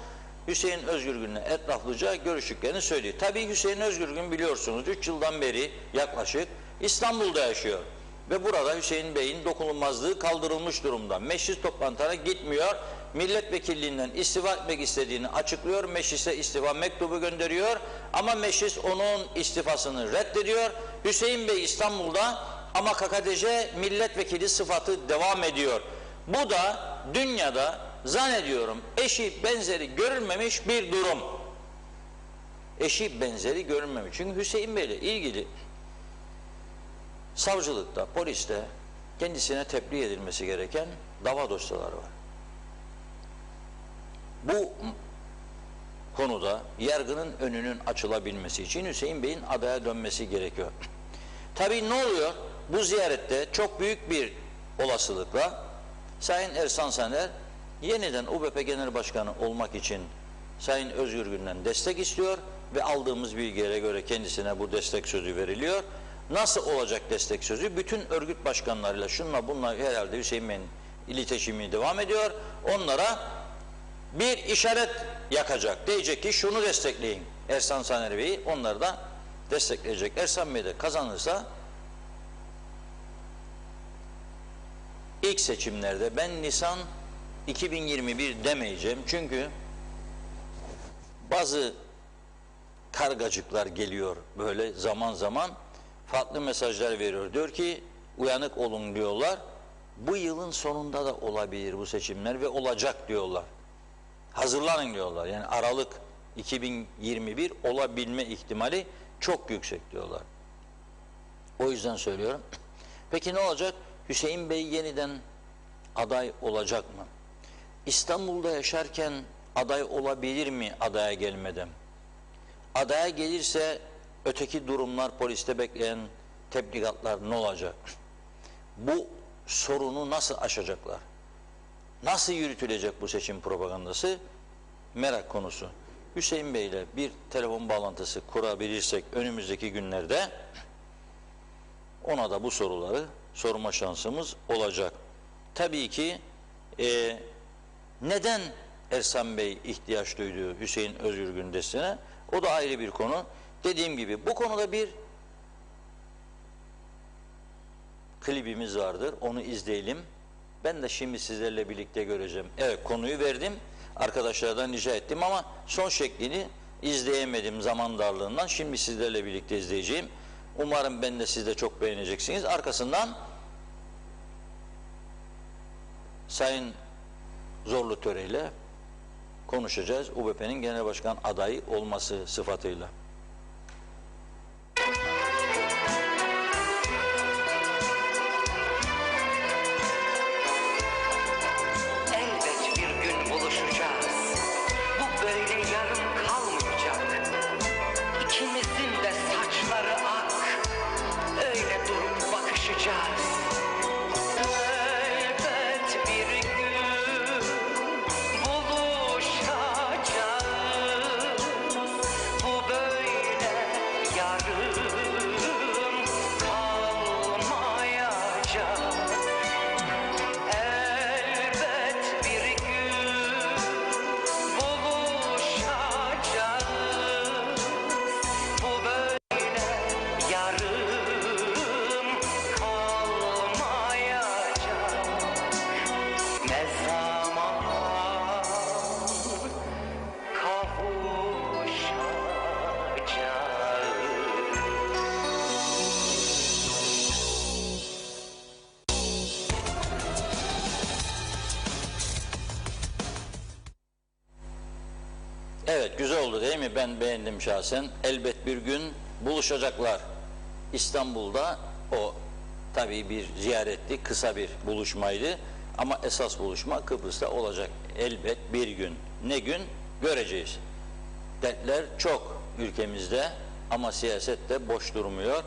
Hüseyin Özgürgün'le etraflıca görüştüklerini söylüyor. Tabii Hüseyin Özgürgün biliyorsunuz 3 yıldan beri yaklaşık İstanbul'da yaşıyor. Ve burada Hüseyin Bey'in dokunulmazlığı kaldırılmış durumda. Meclis toplantılarına gitmiyor. Milletvekilliğinden istifa etmek istediğini açıklıyor. Meclise istifa mektubu gönderiyor. Ama meclis onun istifasını reddediyor. Hüseyin Bey İstanbul'da ama KKTC milletvekili sıfatı devam ediyor. Bu da dünyada zannediyorum eşi benzeri görülmemiş bir durum. Eşi benzeri görülmemiş. Çünkü Hüseyin Bey ile ilgili savcılıkta, poliste kendisine tebliğ edilmesi gereken dava dosyaları var. Bu konuda yargının önünün açılabilmesi için Hüseyin Bey'in adaya dönmesi gerekiyor. Tabii ne oluyor? Bu ziyarette çok büyük bir olasılıkla Sayın Ersan Saner yeniden UBP Genel Başkanı olmak için Sayın Özgürgün'den destek istiyor ve aldığımız bilgilere göre kendisine bu destek sözü veriliyor. Nasıl olacak destek sözü? Bütün örgüt başkanlarıyla şunla bununla herhalde Hüseyin Bey'in iletişimi devam ediyor. Onlara bir işaret yakacak. Diyecek ki şunu destekleyin. Ersan Saner Bey'i onları da destekleyecek. Ersan Bey de kazanırsa ilk seçimlerde ben Nisan 2021 demeyeceğim. Çünkü bazı kargacıklar geliyor böyle zaman zaman farklı mesajlar veriyor. Diyor ki uyanık olun diyorlar. Bu yılın sonunda da olabilir bu seçimler ve olacak diyorlar. Hazırlanın diyorlar. Yani Aralık 2021 olabilme ihtimali çok yüksek diyorlar. O yüzden söylüyorum. Peki ne olacak? Hüseyin Bey yeniden aday olacak mı? İstanbul'da yaşarken aday olabilir mi adaya gelmeden? Adaya gelirse öteki durumlar, poliste bekleyen tebligatlar ne olacak? Bu sorunu nasıl aşacaklar? Nasıl yürütülecek bu seçim propagandası? Merak konusu. Hüseyin Bey ile bir telefon bağlantısı kurabilirsek önümüzdeki günlerde ona da bu soruları sorma şansımız olacak. Tabii ki neden Ersan Bey ihtiyaç duydu Hüseyin Özgürgün desteğine? O da ayrı bir konu. Dediğim gibi bu konuda bir klibimiz vardır. Onu izleyelim. Ben de şimdi sizlerle birlikte göreceğim. Evet, konuyu verdim. Arkadaşlardan rica ettim ama son şeklini izleyemedim zaman darlığından. Şimdi sizlerle birlikte izleyeceğim. Umarım ben de siz de çok beğeneceksiniz. Arkasından Sayın Zorlu Töre ile konuşacağız. UBP'nin genel başkan adayı olması sıfatıyla. Elbet bir gün buluşacağız. Bu böyle yarım kalmayacak. İkimizin de saçları ak. Öyle durup bakışacağız. Elbet bir gün buluşacağız. Bu böyle yarım kalmayacak. Elbet bir gün buluşacağız. Bu böyle yarım kalmayacak. Ne zaman kavuşacağız. Evet, güzel oldu değil mi? Ben beğendim şahsen. Elbet bir gün buluşacaklar. İstanbul'da o tabii bir ziyaretti, kısa bir buluşmaydı. Ama esas buluşma Kıbrıs'ta olacak. Elbet bir gün. Ne gün? Göreceğiz. Dertler çok ülkemizde ama siyaset de boş durmuyor.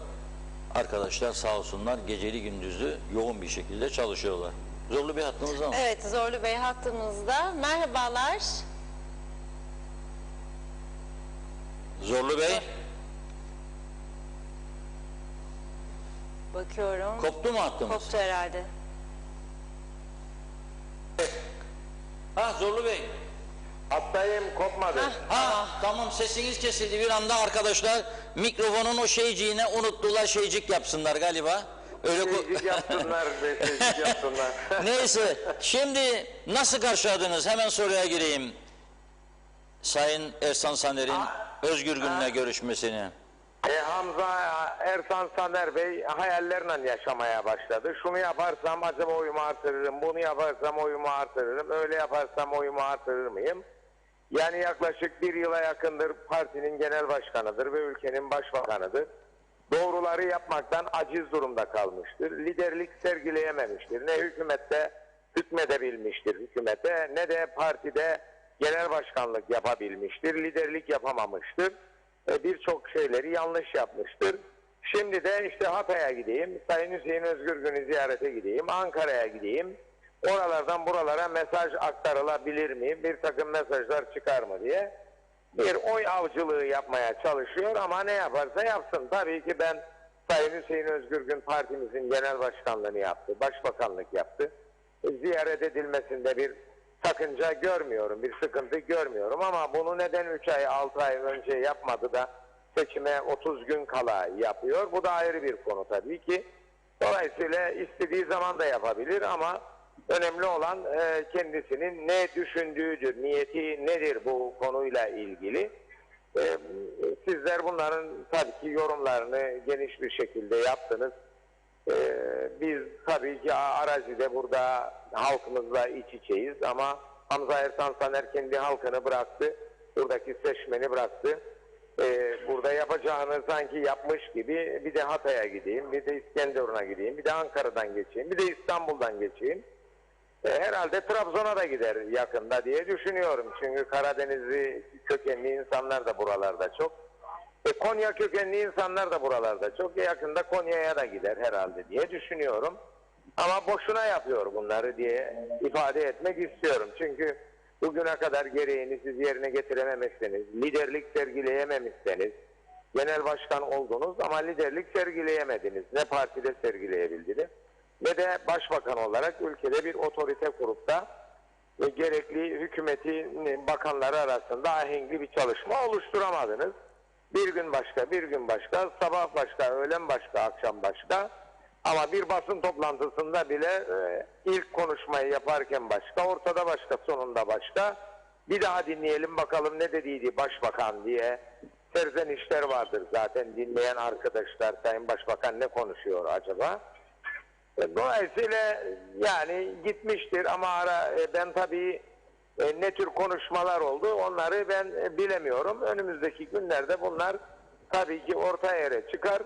Arkadaşlar sağ olsunlar geceli gündüzlü yoğun bir şekilde çalışıyorlar. Zorlu bir hattımız var mı? Evet, Zorlu Bey hattımızda. Merhabalar. Zorlu Bey, Bakıyorum. koptu mu hattımız? Koptu herhalde. Ha, Zorlu Bey. Hattayım, kopmadı. Ha, tamam, sesiniz kesildi bir anda. Arkadaşlar mikrofonun o şeyciğine unuttular, şeycik yapsınlar galiba. Öyle Seyircilik yapsınlar, seyircilik yapsınlar. Neyse, şimdi nasıl karşıladınız? Hemen soruya gireyim. Sayın Ersan Saner'in Özgürgün'le görüşmesini. Hamza Ersan Saner Bey hayallerle yaşamaya başladı. Şunu yaparsam acaba oyumu artırırım, bunu yaparsam oyumu artırırım, öyle yaparsam oyumu artırır mıyım? Yani yaklaşık bir yıla yakındır partinin genel başkanıdır ve ülkenin başbakanıdır. Doğruları yapmaktan aciz durumda kalmıştır. Liderlik sergileyememiştir. Ne hükümette hükmedebilmiştir hükümete, ne de partide genel başkanlık yapabilmiştir. Liderlik yapamamıştır. Birçok şeyleri yanlış yapmıştır. Şimdi de işte Hatay'a gideyim, Sayın Hüseyin Özgürgün'ü ziyarete gideyim, Ankara'ya gideyim. Oralardan buralara mesaj aktarılabilir mi? Bir takım mesajlar çıkar mı diye bir oy avcılığı yapmaya çalışıyor ama ne yaparsa yapsın. Tabii ki ben Sayın Hüseyin Özgürgün partimizin genel başkanlığını yaptı, başbakanlık yaptı. Ziyaret edilmesinde bir sakınca görmüyorum, bir sıkıntı görmüyorum ama bunu neden 3 ay, 6 ay önce yapmadı da seçime 30 gün kala yapıyor? Bu da ayrı bir konu tabii ki. Dolayısıyla istediği zaman da yapabilir ama önemli olan kendisinin ne düşündüğüdür, niyeti nedir bu konuyla ilgili. Sizler bunların tabii ki yorumlarını geniş bir şekilde yaptınız. Biz tabii ki arazide burada halkımızla iç içeyiz ama Hamza Ersan Saner kendi halkını bıraktı. Buradaki seçmeni bıraktı. Burada yapacağını sanki yapmış gibi bir de Hatay'a gideyim, bir de İskenderun'a gideyim, bir de Ankara'dan geçeyim, bir de İstanbul'dan geçeyim. Herhalde Trabzon'a da gider yakında diye düşünüyorum. Çünkü Karadenizli kökenli insanlar da buralarda çok. Konya kökenli insanlar da buralarda çok. Yakında Konya'ya da gider herhalde diye düşünüyorum. Ama boşuna yapıyor bunları diye ifade etmek istiyorum. Çünkü bugüne kadar gereğini siz yerine getirememişseniz, liderlik sergileyememişseniz, genel başkan oldunuz ama liderlik sergileyemediniz. Ne partide sergileyebildiniz ne de başbakan olarak ülkede bir otorite kurup da gerekli hükümetin bakanları arasında ahenkli bir çalışma oluşturamadınız. Bir gün başka, bir gün başka, sabah başka, öğlen başka, akşam başka. Ama bir basın toplantısında bile ilk konuşmayı yaparken başka, ortada başka, sonunda başka. Bir daha dinleyelim bakalım ne dediydi başbakan diye serzenişler vardır zaten, dinleyen arkadaşlar, Sayın Başbakan ne konuşuyor acaba? Dolayısıyla yani gitmiştir ama ben tabii ne tür konuşmalar oldu onları ben bilemiyorum. Önümüzdeki günlerde bunlar tabii ki orta yere çıkar.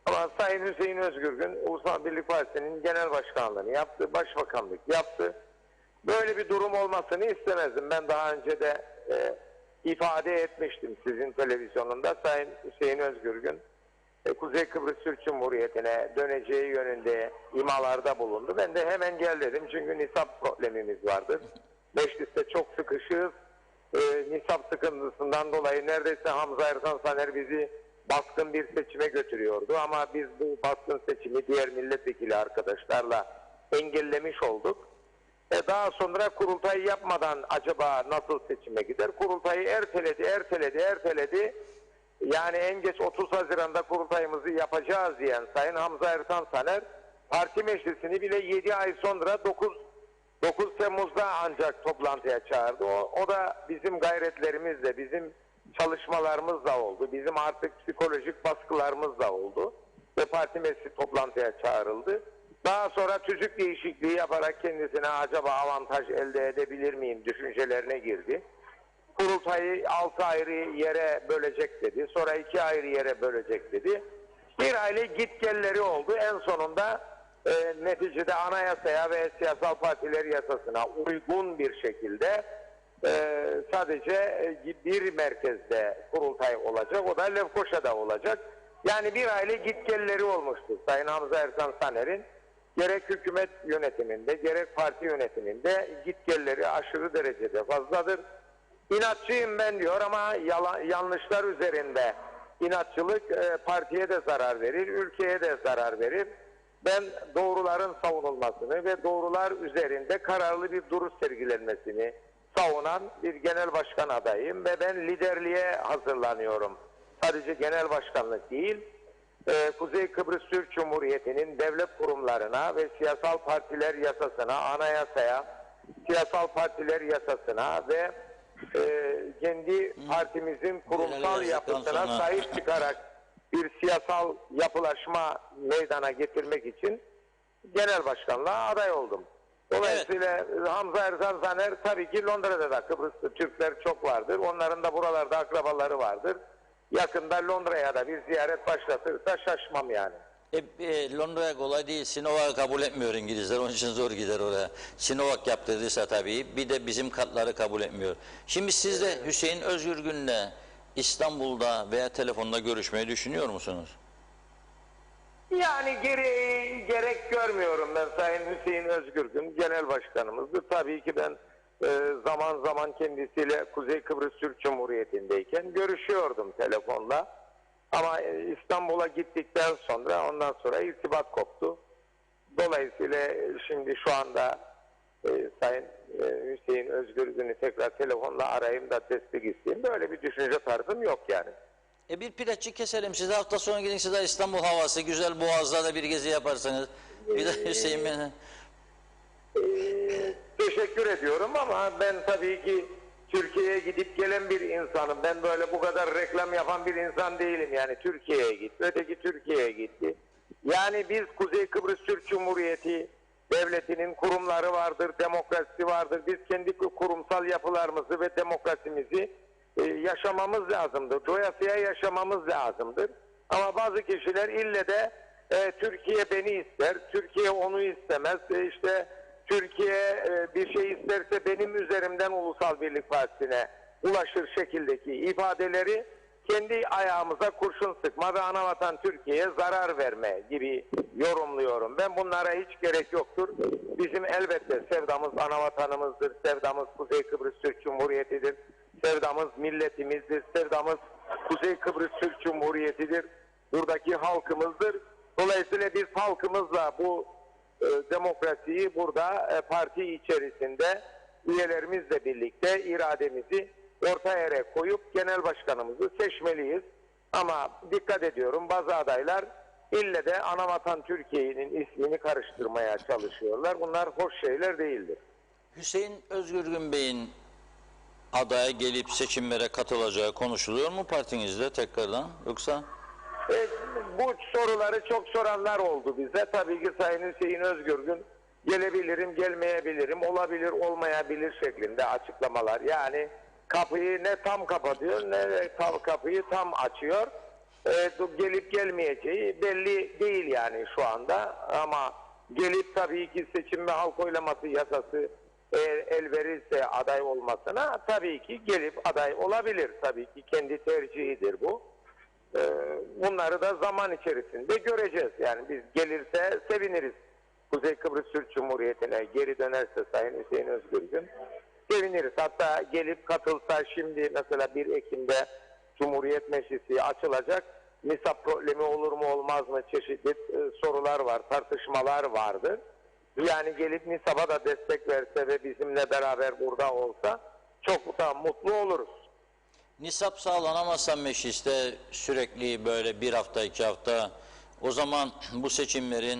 Ama Sayın Hüseyin Özgürgün Ulusal Birlik Partisi'nin genel başkanlığını yaptı, başbakanlık yaptı. Böyle bir durum olmasını istemezdim. Ben daha önce de ifade etmiştim sizin televizyonunda. Sayın Hüseyin Özgürgün Kuzey Kıbrıs Türk Cumhuriyeti'ne döneceği yönünde imalarda bulundu. Ben de hemen gel dedim çünkü nisap problemimiz vardır. Mecliste çok sıkışığız. Nisap sıkıntısından dolayı neredeyse Hamza Ersan Saner bizi baskın bir seçime götürüyordu. Ama biz bu baskın seçimi diğer milletvekili arkadaşlarla engellemiş olduk. Daha sonra kurultayı yapmadan acaba nasıl seçime gider? Kurultayı erteledi. Yani en geç 30 Haziran'da kurultayımızı yapacağız diyen Sayın Hamza Ersan Saner parti meclisini bile 7 ay sonra 9 Temmuz'da ancak toplantıya çağırdı. O da bizim gayretlerimizle, bizim çalışmalarımızla oldu. Bizim artık psikolojik baskılarımızla oldu. Ve parti meclisi toplantıya çağrıldı. Daha sonra tüzük değişikliği yaparak kendisine acaba avantaj elde edebilir miyim düşüncelerine girdi. Kurultayı 6 ayrı yere bölecek dedi. Sonra 2 ayrı yere bölecek dedi. Bir aile gitgelleri oldu. En sonunda neticede anayasaya ve siyasal partiler yasasına uygun bir şekilde sadece bir merkezde kurultay olacak. O da Lefkoşa'da olacak. Yani bir aile gitgelleri olmuştu Sayın Hamza Ersan Saner'in. Gerek hükümet yönetiminde gerek parti yönetiminde gitgelleri aşırı derecede fazladır. İnatçıyım ben diyor ama yanlışlar üzerinde inatçılık partiye de zarar verir, ülkeye de zarar verir. Ben doğruların savunulmasını ve doğrular üzerinde kararlı bir duruş sergilenmesini savunan bir genel başkan adayım ve ben liderliğe hazırlanıyorum. Sadece genel başkanlık değil, Kuzey Kıbrıs Türk Cumhuriyeti'nin devlet kurumlarına ve siyasal partiler yasasına, anayasaya, siyasal partiler yasasına ve kendi partimizin kurumsal yapısına sahip çıkarak bir siyasal yapılaşma meydana getirmek için genel başkanlığa aday oldum. Dolayısıyla Hamza Ersan Saner tabii ki Londra'da da Kıbrıs'ta Türkler çok vardır. Onların da buralarda akrabaları vardır. Yakında Londra'ya da bir ziyaret başlatırsa şaşmam yani. Londra'ya kolay değil. Sinovac'ı kabul etmiyor İngilizler. Onun için zor gider oraya. Sinovac yaptırdıysa tabii. Bir de bizim kartları kabul etmiyor. Şimdi siz de Hüseyin Özgürgün'le İstanbul'da veya telefonda görüşmeyi düşünüyor musunuz? Yani gerek görmüyorum ben. Sayın Hüseyin Özgürgün genel başkanımızdı. Tabii ki ben zaman zaman kendisiyle Kuzey Kıbrıs Türk Cumhuriyeti'ndeyken görüşüyordum telefonla. Ama İstanbul'a gittikten sonra ondan sonra irtibat koptu. Dolayısıyla şimdi şu anda Sayın Hüseyin Özgürgün'ü tekrar telefonla arayayım da destek isteyeyim. Böyle bir düşünce tarzım yok yani. Bir pilaççı keselim. Size hafta sonu gidin, size İstanbul havası, güzel Boğaz'da da bir gezi yaparsanız. Bir de Hüseyin Bey'e. Teşekkür ediyorum ama ben tabii ki Türkiye'ye gidip gelen bir insanım. Ben böyle bu kadar reklam yapan bir insan değilim. Yani Türkiye'ye gitti, öteki Türkiye'ye gitti. Yani biz Kuzey Kıbrıs Türk Cumhuriyeti devletinin kurumları vardır, demokrasisi vardır. Biz kendi kurumsal yapılarımızı ve demokrasimizi yaşamamız lazımdır. Doyasıya yaşamamız lazımdır. Ama bazı kişiler ille de Türkiye beni ister, Türkiye onu istemez. İşte Türkiye bir şey isterse benim üzerimden Ulusal Birlik Partisi'ne ulaşır şekildeki ifadeleri kendi ayağımıza kurşun sıkma ve anavatan Türkiye'ye zarar verme gibi yorumluyorum. Ben bunlara hiç gerek yoktur. Bizim elbette sevdamız anavatanımızdır, sevdamız Kuzey Kıbrıs Türk Cumhuriyeti'dir, sevdamız milletimizdir, sevdamız Kuzey Kıbrıs Türk Cumhuriyeti'dir, buradaki halkımızdır. Dolayısıyla biz halkımızla bu demokrasiyi burada parti içerisinde üyelerimizle birlikte irademizi orta yere koyup genel başkanımızı seçmeliyiz. Ama dikkat ediyorum bazı adaylar ille de anavatan Türkiye'nin ismini karıştırmaya çalışıyorlar. Bunlar hoş şeyler değildir. Hüseyin Özgürgün Bey'in adaya gelip seçimlere katılacağı konuşuluyor mu partinizde tekrardan yoksa? Bu soruları çok soranlar oldu bize. Tabii ki Sayın Hüseyin Özgürgün gelebilirim, gelmeyebilirim, olabilir, olmayabilir şeklinde açıklamalar. Yani kapıyı ne tam kapatıyor ne kapıyı tam açıyor. Gelip gelmeyeceği belli değil yani şu anda. Ama gelip tabii ki seçim ve halk oylaması yasası el verirse aday olmasına tabii ki gelip aday olabilir. Tabii ki kendi tercihidir bu. Bunları da zaman içerisinde göreceğiz. Yani biz gelirse seviniriz. Kuzey Kıbrıs Türk Cumhuriyeti'ne geri dönerse Sayın Hüseyin Özgürgün seviniriz. Hatta gelip katılsa şimdi mesela 1 Ekim'de Cumhuriyet Meclisi açılacak. Nisap problemi olur mu olmaz mı çeşitli sorular var, tartışmalar vardır. Yani gelip Nisap'a da destek verse ve bizimle beraber burada olsa çok da mutlu oluruz. Nisap sağlanamazsa mecliste sürekli böyle 1 hafta 2 hafta o zaman bu seçimlerin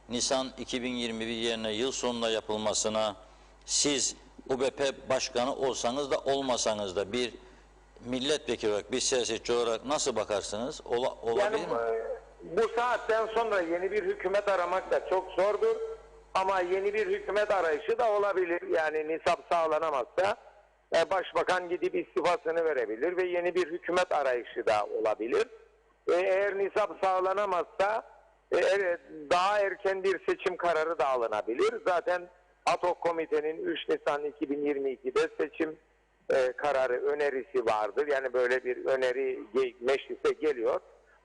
Nisan 2021 yerine yıl sonunda yapılmasına siz UBP başkanı olsanız da olmasanız da bir milletvekili olarak bir siyasetçi olarak nasıl bakarsınız? Olabilir Yani mi? bu saatten sonra yeni bir hükümet aramak da çok zordur. Ama yeni bir hükümet arayışı da olabilir. Yani nisap sağlanamazsa başbakan gidip istifasını verebilir ve yeni bir hükümet arayışı da olabilir. Eğer nisap sağlanamazsa daha erken bir seçim kararı da alınabilir. Zaten ATOK Komite'nin 3 Nisan 2022'de seçim kararı önerisi vardır. Yani böyle bir öneri meclise geliyor.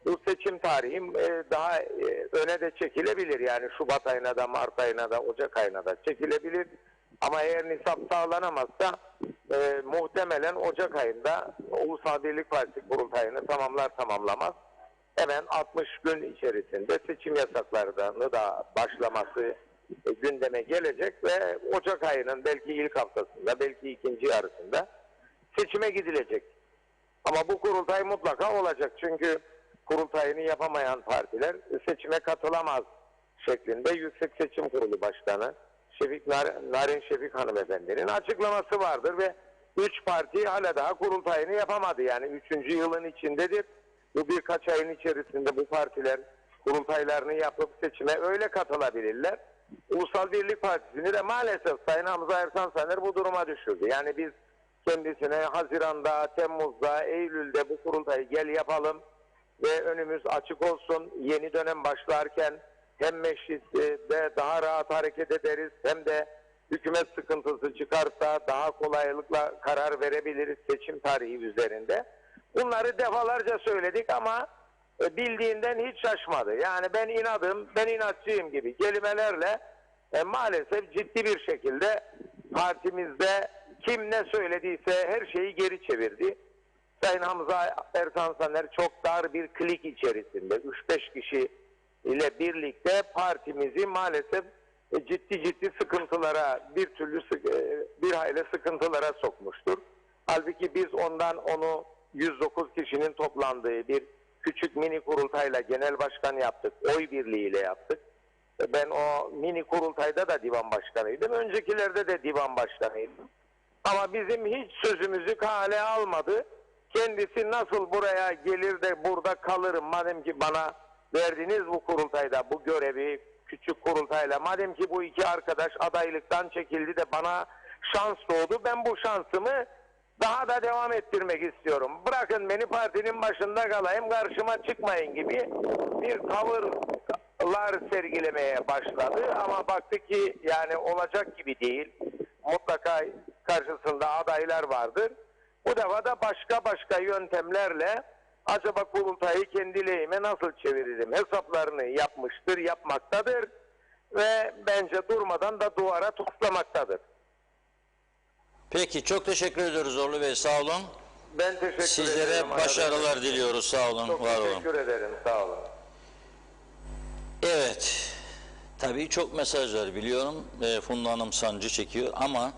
Bu seçim tarihi daha öne de çekilebilir. Yani Şubat ayına da, Mart ayına da, Ocak ayına da çekilebilir. Ama eğer nisap sağlanamazsa muhtemelen Ocak ayında Ulusal Birlik Partisi kurultayını tamamlamaz. Hemen 60 gün içerisinde seçim yasaklarını da başlaması gündeme gelecek ve Ocak ayının belki ilk haftasında, belki ikinci yarısında seçime gidilecek. Ama bu kurultay mutlaka olacak. Çünkü kurultayını yapamayan partiler seçime katılamaz şeklinde Yüksek Seçim Kurulu Başkanı Narin Şefik hanımefendinin açıklaması vardır ve 3 parti hala daha kurultayını yapamadı. Yani 3. yılın içindedir. Bu birkaç ayın içerisinde bu partiler kurultaylarını yapıp seçime öyle katılabilirler. Ulusal Birlik Partisi'ni de maalesef Sayın Hamza Ersan Saner bu duruma düşürdü. Yani biz kendisine Haziran'da, Temmuz'da, Eylül'de bu kurultayı gel yapalım ve önümüz açık olsun. Yeni dönem başlarken hem mecliste daha rahat hareket ederiz hem de hükümet sıkıntısı çıkarsa daha kolaylıkla karar verebiliriz seçim tarihi üzerinde. Bunları defalarca söyledik ama bildiğinden hiç şaşmadı. Yani ben inatçıyım gibi kelimelerle maalesef ciddi bir şekilde partimizde kim ne söylediyse her şeyi geri çevirdi. Sayın Hamza Ersan Saner çok dar bir klik içerisinde 3-5 kişi ile birlikte partimizi maalesef ciddi sıkıntılara bir hayli sıkıntılara sokmuştur. Halbuki biz onu 109 kişinin toplandığı bir küçük mini kurultayla genel başkan yaptık. Oy birliğiyle yaptık. Ben o mini kurultayda da divan başkanıydım. Öncekilerde de divan başkanıydım. Ama bizim hiç sözümüzü kale almadı. Kendisi nasıl buraya gelir de burada kalırım, madem ki bana verdiniz bu kurultayda bu görevi, küçük kurultayla, madem ki bu iki arkadaş adaylıktan çekildi de bana şans doğdu, ben bu şansımı daha da devam ettirmek istiyorum. Bırakın beni partinin başında kalayım, karşıma çıkmayın gibi bir tavırlar sergilemeye başladı. Ama baktık ki yani olacak gibi değil. Mutlaka karşısında adaylar vardır. Bu defa da başka yöntemlerle acaba kurultayı kendi lehime nasıl çeviririm hesaplarını yapmıştır, yapmaktadır ve bence durmadan da duvara toslamaktadır. Peki, çok teşekkür ediyoruz Orlu Bey, sağ olun. Ben teşekkür ederim. Sizlere başarılar diliyoruz, sağ olun, Çok var olun. teşekkür ederim, sağ olun. Evet, tabii çok mesaj var biliyorum. Funda Hanım sancı çekiyor ama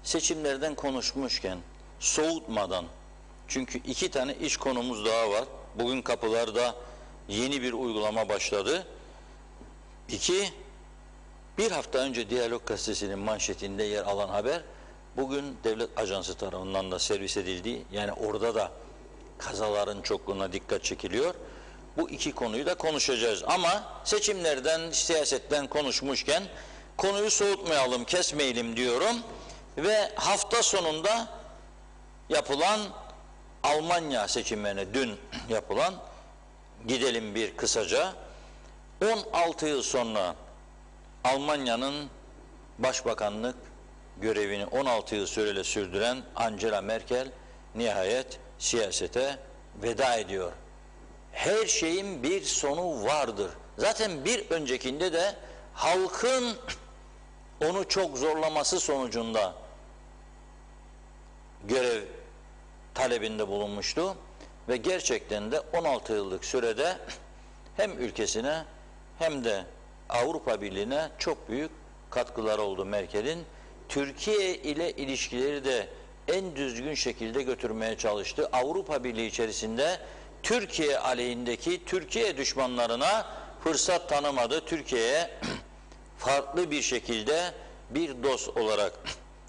seçimlerden konuşmuşken soğutmadan, çünkü 2 tane iş konumuz daha var. Bugün kapılarda yeni bir uygulama başladı. 2, bir hafta önce Diyalog Gazetesi'nin manşetinde yer alan haber, bugün devlet ajansı tarafından da servis edildi. Yani orada da kazaların çokluğuna dikkat çekiliyor. Bu 2 konuyu da konuşacağız. Ama seçimlerden, siyasetten konuşmuşken konuyu soğutmayalım, kesmeyelim diyorum. Ve hafta sonunda yapılan Almanya seçimlerine, dün yapılan, gidelim bir kısaca. 16 yıl sonra Almanya'nın başbakanlık görevini 16 yıl süreyle sürdüren Angela Merkel nihayet siyasete veda ediyor. Her şeyin bir sonu vardır. Zaten bir öncekinde de halkın onu çok zorlaması sonucunda görev talebinde bulunmuştu ve gerçekten de 16 yıllık sürede hem ülkesine hem de Avrupa Birliği'ne çok büyük katkılar oldu Merkel'in. Türkiye ile ilişkileri de en düzgün şekilde götürmeye çalıştı. Avrupa Birliği içerisinde Türkiye aleyhindeki Türkiye düşmanlarına fırsat tanımadı. Türkiye'ye farklı bir şekilde bir dost olarak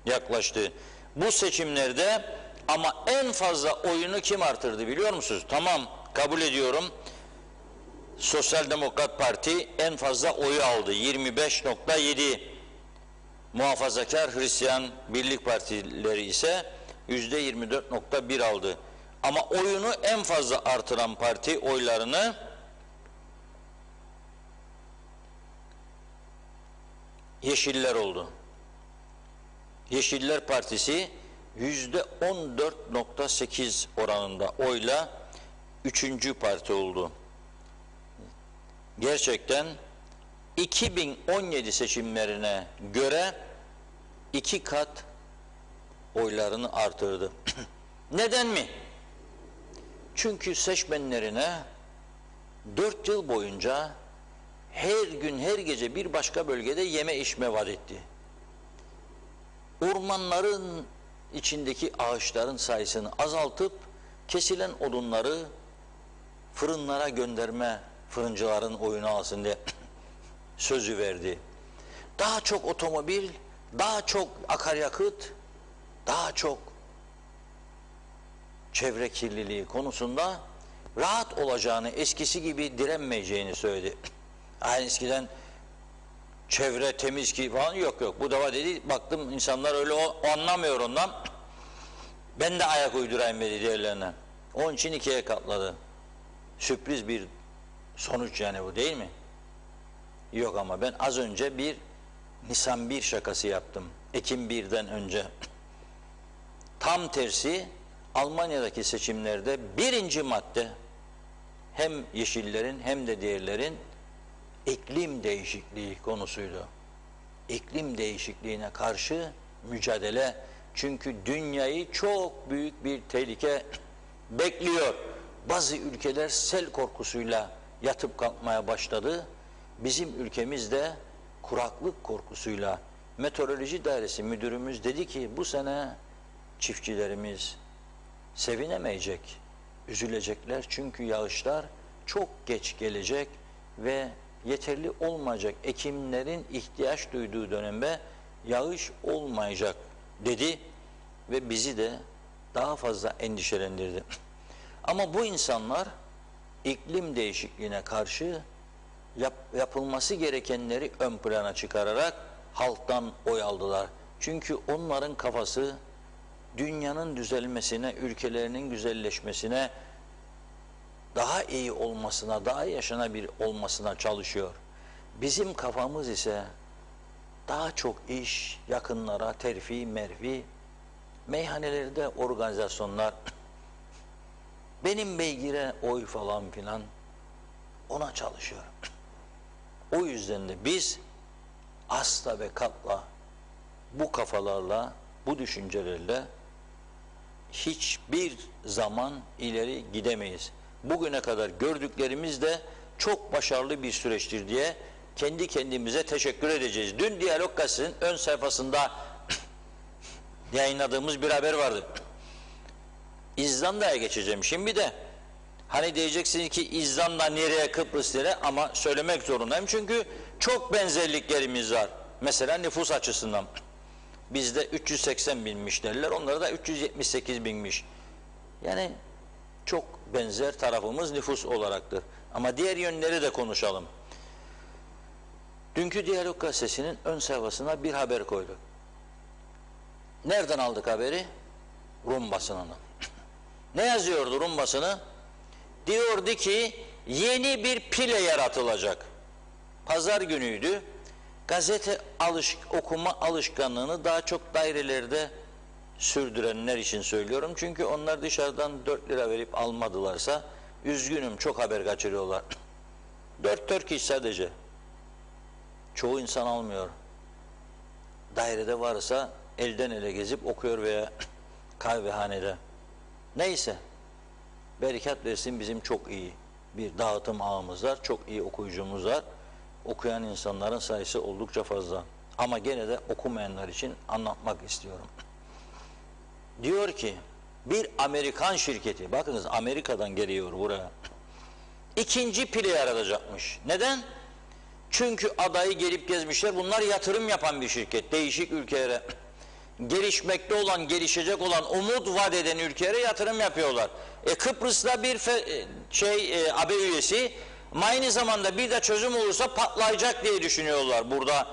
yaklaştı. Bu seçimlerde ama en fazla oyunu kim artırdı biliyor musunuz? Tamam, kabul ediyorum. Sosyal Demokrat Parti en fazla oyu aldı. 25.7. Muhafazakar Hristiyan Birlik Partileri ise %24.1 aldı. Ama oyunu en fazla artıran parti oylarını Yeşiller oldu. Yeşiller Partisi %14.8 oranında oyla 3. parti oldu. Gerçekten 2017 seçimlerine göre 2 kat oylarını artırdı. Neden mi? Çünkü seçmenlerine 4 yıl boyunca her gün her gece bir başka bölgede yeme içme vaat etti. Ormanların içindeki ağaçların sayısını azaltıp kesilen odunları fırınlara gönderme, fırıncıların oyunu alsın diye sözü verdi. Daha çok otomobil, daha çok akaryakıt, daha çok çevre kirliliği konusunda rahat olacağını, eskisi gibi direnmeyeceğini söyledi. Yani eskiden çevre temiz ki falan, yok. Bu defa dedi, baktım insanlar öyle anlamıyor ondan. Ben de ayak uydurayım dedi diğerlerine. Onun için 2'ye katladı. Sürpriz bir sonuç yani bu, değil mi? Yok, ama ben az önce bir Nisan 1 şakası yaptım. Ekim 1'den önce. Tam tersi Almanya'daki seçimlerde 1. madde hem Yeşillerin hem de diğerlerin iklim değişikliği konusuydu. İklim değişikliğine karşı mücadele. Çünkü dünyayı çok büyük bir tehlike bekliyor. Bazı ülkeler sel korkusuyla yatıp kalkmaya başladı. Bizim ülkemizde kuraklık korkusuyla. Meteoroloji Dairesi müdürümüz dedi ki bu sene çiftçilerimiz sevinemeyecek, üzülecekler çünkü yağışlar çok geç gelecek ve yeterli olmayacak. Ekimlerin ihtiyaç duyduğu dönemde yağış olmayacak dedi ve bizi de daha fazla endişelendirdi. Ama bu insanlar iklim değişikliğine karşı yapılması gerekenleri ön plana çıkararak halktan oy aldılar. Çünkü onların kafası dünyanın düzelmesine, ülkelerinin güzelleşmesine, daha iyi olmasına, daha yaşanabilir olmasına çalışıyor. Bizim kafamız ise daha çok iş, yakınlara, terfi, merfi, meyhanelerde organizasyonlar, benim beygire oy falan filan, ona çalışıyor. O yüzden de biz asla ve katla bu kafalarla, bu düşüncelerle hiçbir zaman ileri gidemeyiz. Bugüne kadar gördüklerimiz de çok başarılı bir süreçtir diye kendi kendimize teşekkür edeceğiz. Dün Diyalog Gazetesi'nin ön sayfasında yayınladığımız bir haber vardı. İzlanda'ya geçeceğim şimdi de. Hani diyeceksiniz ki İzlanda nereye, Kıbrıs nereye, ama söylemek zorundayım çünkü çok benzerliklerimiz var. Mesela nüfus açısından. Bizde 380 binmiş derler, onlarda da 378 binmiş. Yani çok benzer tarafımız nüfus olaraktır. Ama diğer yönleri de konuşalım. Dünkü Diyalog Gazetesi'nin ön sayfasına bir haber koyduk. Nereden aldık haberi? Rum basınından. Ne yazıyordu Rum basını? Diyordu ki yeni bir pile yaratılacak. Pazar günüydü. Gazete okuma alışkanlığını daha çok dairelerde sürdürenler için söylüyorum. Çünkü onlar dışarıdan 4 lira verip almadılarsa üzgünüm, çok haber kaçırıyorlar. 4 kişi sadece. Çoğu insan almıyor. Dairede varsa elden ele gezip okuyor veya kahvehanede. Neyse. Bereket versin, bizim çok iyi bir dağıtım ağımız var. Çok iyi okuyucumuz var. Okuyan insanların sayısı oldukça fazla. Ama gene de okumayanlar için anlatmak istiyorum. Diyor ki bir Amerikan şirketi, bakınız Amerika'dan geliyor buraya, ikinci pile yaratacakmış. Neden? Çünkü adayı gelip gezmişler. Bunlar yatırım yapan bir şirket. Değişik ülkelere, gelişmekte olan, gelişecek olan, umut vaat eden ülkelere yatırım yapıyorlar. Kıbrıs'ta bir AB üyesi, aynı zamanda bir de çözüm olursa patlayacak diye düşünüyorlar. Burada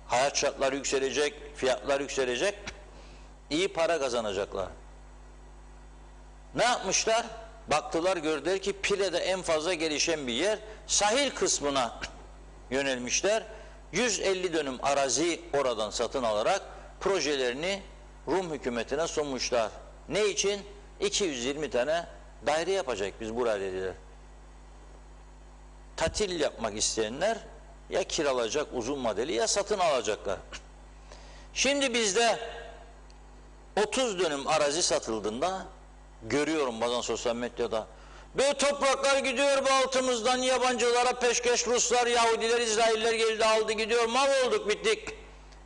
hayat şartları yükselecek, fiyatlar yükselecek, iyi para kazanacaklar. Ne yapmışlar? Baktılar, gördüler ki Pile'de en fazla gelişen bir yer, sahil kısmına yönelmişler. 150 dönüm arazi oradan satın alarak projelerini Rum hükümetine sunmuşlar. Ne için? 220 tane daire yapacak biz buraya dediler. Tatil yapmak isteyenler ya kiralayacak uzun vadeli ya satın alacaklar. Şimdi bizde 30 dönüm arazi satıldığında görüyorum bazen sosyal medyada, böyle topraklar gidiyor bu altımızdan, yabancılara peşkeş, Ruslar, Yahudiler, İsrailler geldi aldı gidiyor, mahvolduk, bittik.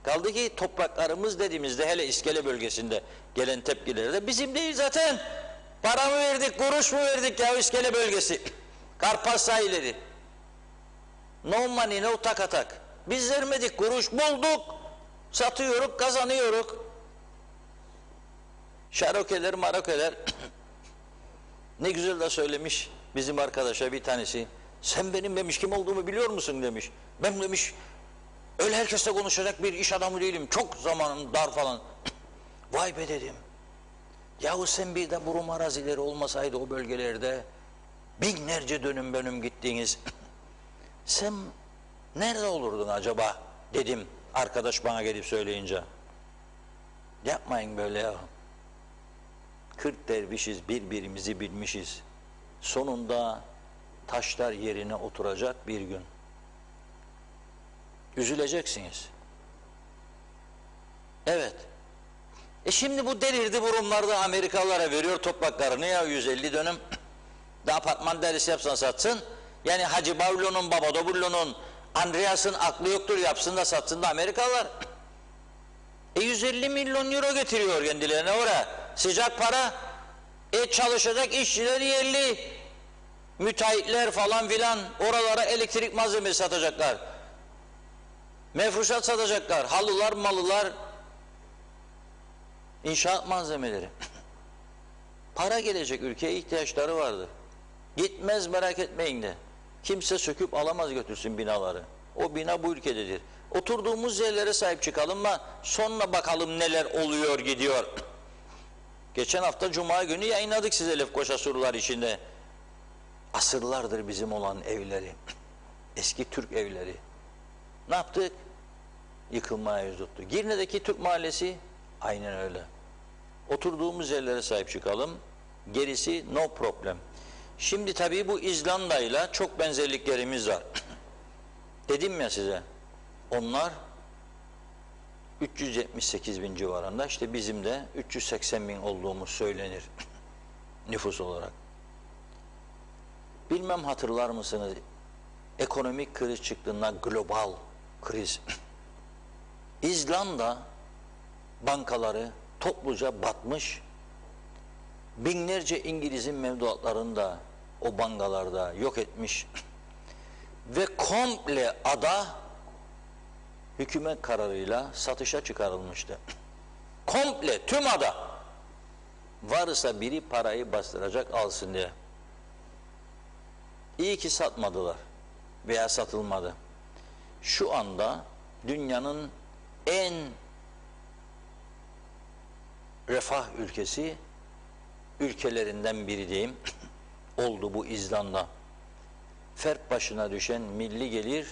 Kaldı ki topraklarımız dediğimizde, hele İskele bölgesinde gelen tepkilerde, bizim değil zaten. Para mı verdik, kuruş mu verdik ya İskele bölgesi? Karpas sahilleri. No money, no takatak. Biz vermedik, kuruş bulduk. Satıyoruz, kazanıyoruz. Şarokeler, marokeler. Ne güzel de söylemiş bizim arkadaşa bir tanesi. Sen benim demiş kim olduğumu biliyor musun demiş. Ben demiş öyle herkesle konuşacak bir iş adamı değilim. Çok zamanım dar falan. Vay be dedim. Yahu sen bir de bu Rum arazileri olmasaydı o bölgelerde binlerce dönüm gittiğiniz sen nerede olurdun acaba dedim arkadaş bana gelip söyleyince. Yapmayın böyle ya. 40 dervişiz, birbirimizi bilmişiz. Sonunda taşlar yerine oturacak bir gün. Üzüleceksiniz. Evet. Şimdi bu delirdi, bu Rumlarda Amerikalılara veriyor topraklarını ya 150 dönüm. Da apartman dairesi yapsan satsın. Yani Hacı Bavlo'nun, Baba Dobullo'nun, Andreas'ın aklı yoktur, yapsın da satsın da Amerikalılar. 150 milyon euro getiriyor kendilerine oraya. Sıcak para. Çalışacak işçiler yerli. Müteahhitler falan filan oralara elektrik malzemesi satacaklar. Mefruşat satacaklar. Halılar, malılar. İnşaat malzemeleri. Para gelecek, ülkeye ihtiyaçları vardır. Gitmez, merak etmeyin de. Kimse söküp alamaz götürsün binaları. O bina bu ülkededir. Oturduğumuz yerlere sahip çıkalım da sonra bakalım neler oluyor gidiyor. Geçen hafta Cuma günü yayınladık size Lefkoşa surlar içinde. Asırlardır bizim olan evleri. Eski Türk evleri. Ne yaptık? Yıkılmaya yüz tuttu. Girne'deki Türk mahallesi aynen öyle. Oturduğumuz yerlere sahip çıkalım. Gerisi no problem. Şimdi tabii bu İzlanda'yla çok benzerliklerimiz var. Dedim ya size. Onlar 378 bin civarında. İşte bizim de 380 bin olduğumuz söylenir. Nüfus olarak. Bilmem hatırlar mısınız? Ekonomik kriz çıktığında global kriz. İzlanda bankaları topluca batmış. Binlerce İngiliz'in mevduatlarını da o bankalarda yok etmiş. Ve komple ada hükümet kararıyla satışa çıkarılmıştı. Komple tüm ada. Varsa biri parayı bastıracak alsın diye. İyi ki satmadılar veya satılmadı. Şu anda dünyanın en refah ülkelerinden biri diyeyim oldu bu İzlanda. Fert başına düşen milli gelir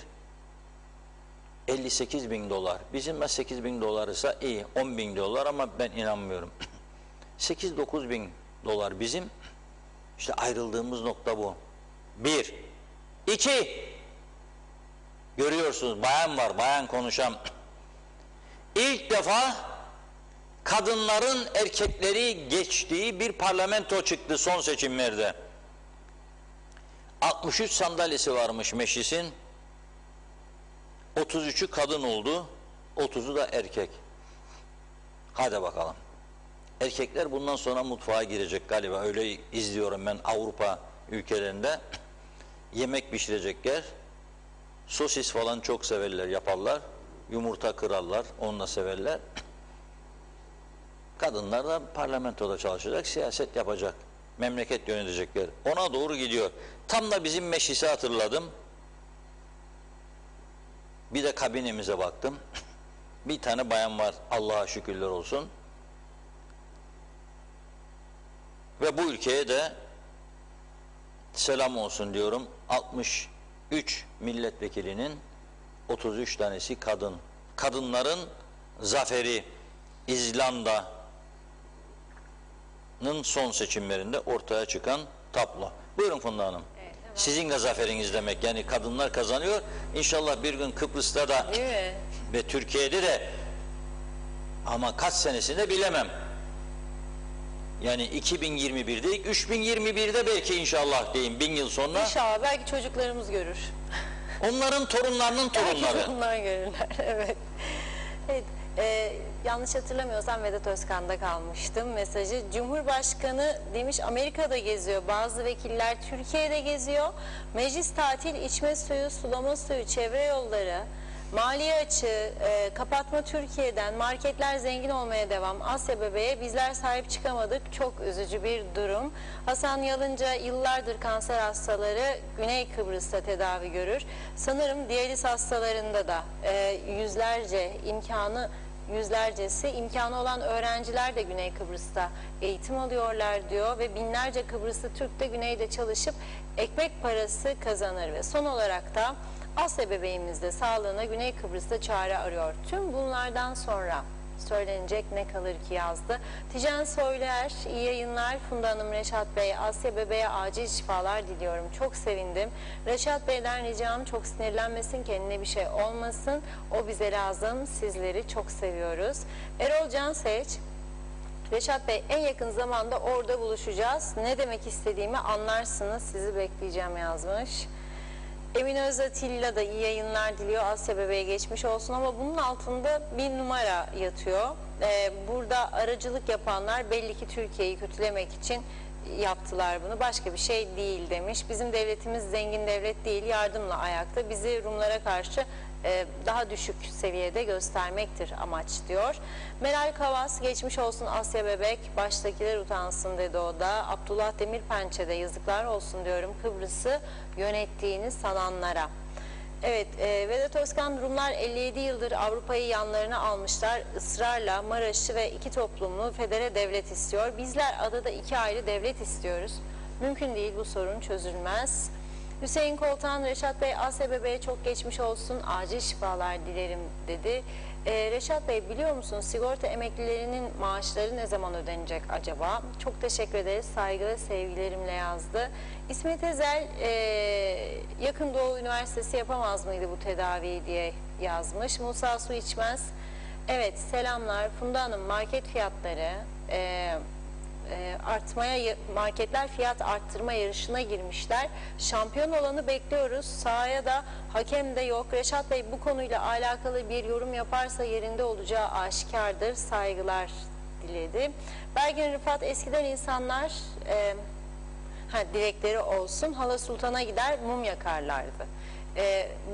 58 bin dolar. Bizim 8 bin dolar ise iyi 10 bin dolar ama ben inanmıyorum. 8-9 bin dolar bizim. İşte ayrıldığımız nokta bu. 1. 2. Görüyorsunuz bayan var, bayan konuşan. İlk defa kadınların erkekleri geçtiği bir parlamento çıktı son seçimlerde. 63 sandalyesi varmış meclisin. 33'ü kadın oldu, 30'u da erkek. Hadi bakalım. Erkekler bundan sonra mutfağa girecek galiba. Öyle izliyorum ben Avrupa ülkelerinde. Yemek pişirecekler. Sosis falan çok severler, yaparlar. Yumurta kırarlar, onu da severler. Kadınlar da parlamentoda çalışacak, siyaset yapacak. Memleket yönetecekler. Ona doğru gidiyor. Tam da bizim meclisi hatırladım. Bir de kabinemize baktım. Bir tane bayan var, Allah'a şükürler olsun. Ve bu ülkeye de selam olsun diyorum. 63 milletvekilinin 33 tanesi kadın. Kadınların zaferi İzlanda'nın son seçimlerinde ortaya çıkan tablo. Buyurun Funda Hanım. Evet, tamam. Sizin de zaferiniz demek. Yani kadınlar kazanıyor. İnşallah bir gün Kıbrıs'ta da ve Türkiye'de de, ama kaç senesinde bilemem. Yani 2021'de, 3021'de belki inşallah diyeyim 1000 yıl sonra. İnşallah belki çocuklarımız görür. Onların torunlarının torunları. Belki onlar görürler. Evet. Evet. Yanlış hatırlamıyorsam Vedat Özkan'da kalmıştım mesajı. Cumhurbaşkanı demiş Amerika'da geziyor. Bazı vekiller Türkiye'de geziyor. Meclis tatil, içme suyu, sulama suyu, çevre yolları, maliye açığı, kapatma Türkiye'den, marketler zengin olmaya devam. Asya bebeğe bizler sahip çıkamadık. Çok üzücü bir durum. Hasan Yalınca yıllardır kanser hastaları Güney Kıbrıs'ta tedavi görür. Sanırım diyaliz hastalarında da yüzlercesi imkanı olan öğrenciler de Güney Kıbrıs'ta eğitim alıyorlar diyor ve binlerce Kıbrıslı Türk de Güney'de çalışıp ekmek parası kazanır ve son olarak da Asya bebeğimiz de sağlığına Güney Kıbrıs'ta çare arıyor. Tüm bunlardan sonra söylenecek ne kalır ki yazdı. Tijen Soyler, iyi yayınlar. Funda Hanım, Reşat Bey, Asya bebeğe acil şifalar diliyorum. Çok sevindim. Reşat Bey'den ricam çok sinirlenmesin, kendine bir şey olmasın. O bize lazım. Sizleri çok seviyoruz. Erol Canseç, Reşat Bey en yakın zamanda orada buluşacağız. Ne demek istediğimi anlarsınız. Sizi bekleyeceğim yazmış. Emin Özatilla da iyi yayınlar diliyor. Asya bebeğe geçmiş olsun ama bunun altında bir numara yatıyor. Burada aracılık yapanlar belli ki Türkiye'yi kötülemek için yaptılar bunu. Başka bir şey değil demiş. Bizim devletimiz zengin devlet değil, yardımla ayakta. Bizi Rumlara karşı daha düşük seviyede göstermektir amaç diyor. Meral Kavas, geçmiş olsun Asya Bebek, baştakiler utansın dedi o da. Abdullah Demirpençe'de yazıklar olsun diyorum Kıbrıs'ı yönettiğini sananlara. Evet, Vedat Özkan, Rumlar 57 yıldır Avrupa'yı yanlarına almışlar. Israrla Maraş'ı ve iki toplumlu federe devlet istiyor. Bizler adada iki ayrı devlet istiyoruz. Mümkün değil, bu sorun çözülmez. Hüseyin Koltan, Reşat Bey, Asya Bebe'ye çok geçmiş olsun, acil şifalar dilerim dedi. Reşat Bey, biliyor musunuz sigorta emeklilerinin maaşları ne zaman ödenecek acaba? Çok teşekkür ederiz, saygı ve sevgilerimle yazdı. İsmet Ezel, Yakın Doğu Üniversitesi yapamaz mıydı bu tedaviyi diye yazmış. Musa Su İçmez, evet selamlar. Funda Hanım, market fiyatları marketler fiyat arttırma yarışına girmişler. Şampiyon olanı bekliyoruz. Sahaya da hakem de yok. Reşat Bey bu konuyla alakalı bir yorum yaparsa yerinde olacağı aşikardır. Saygılar diledi. Belgin Rıfat, eskiden insanlar dilekleri olsun Hala Sultan'a gider mum yakarlardı.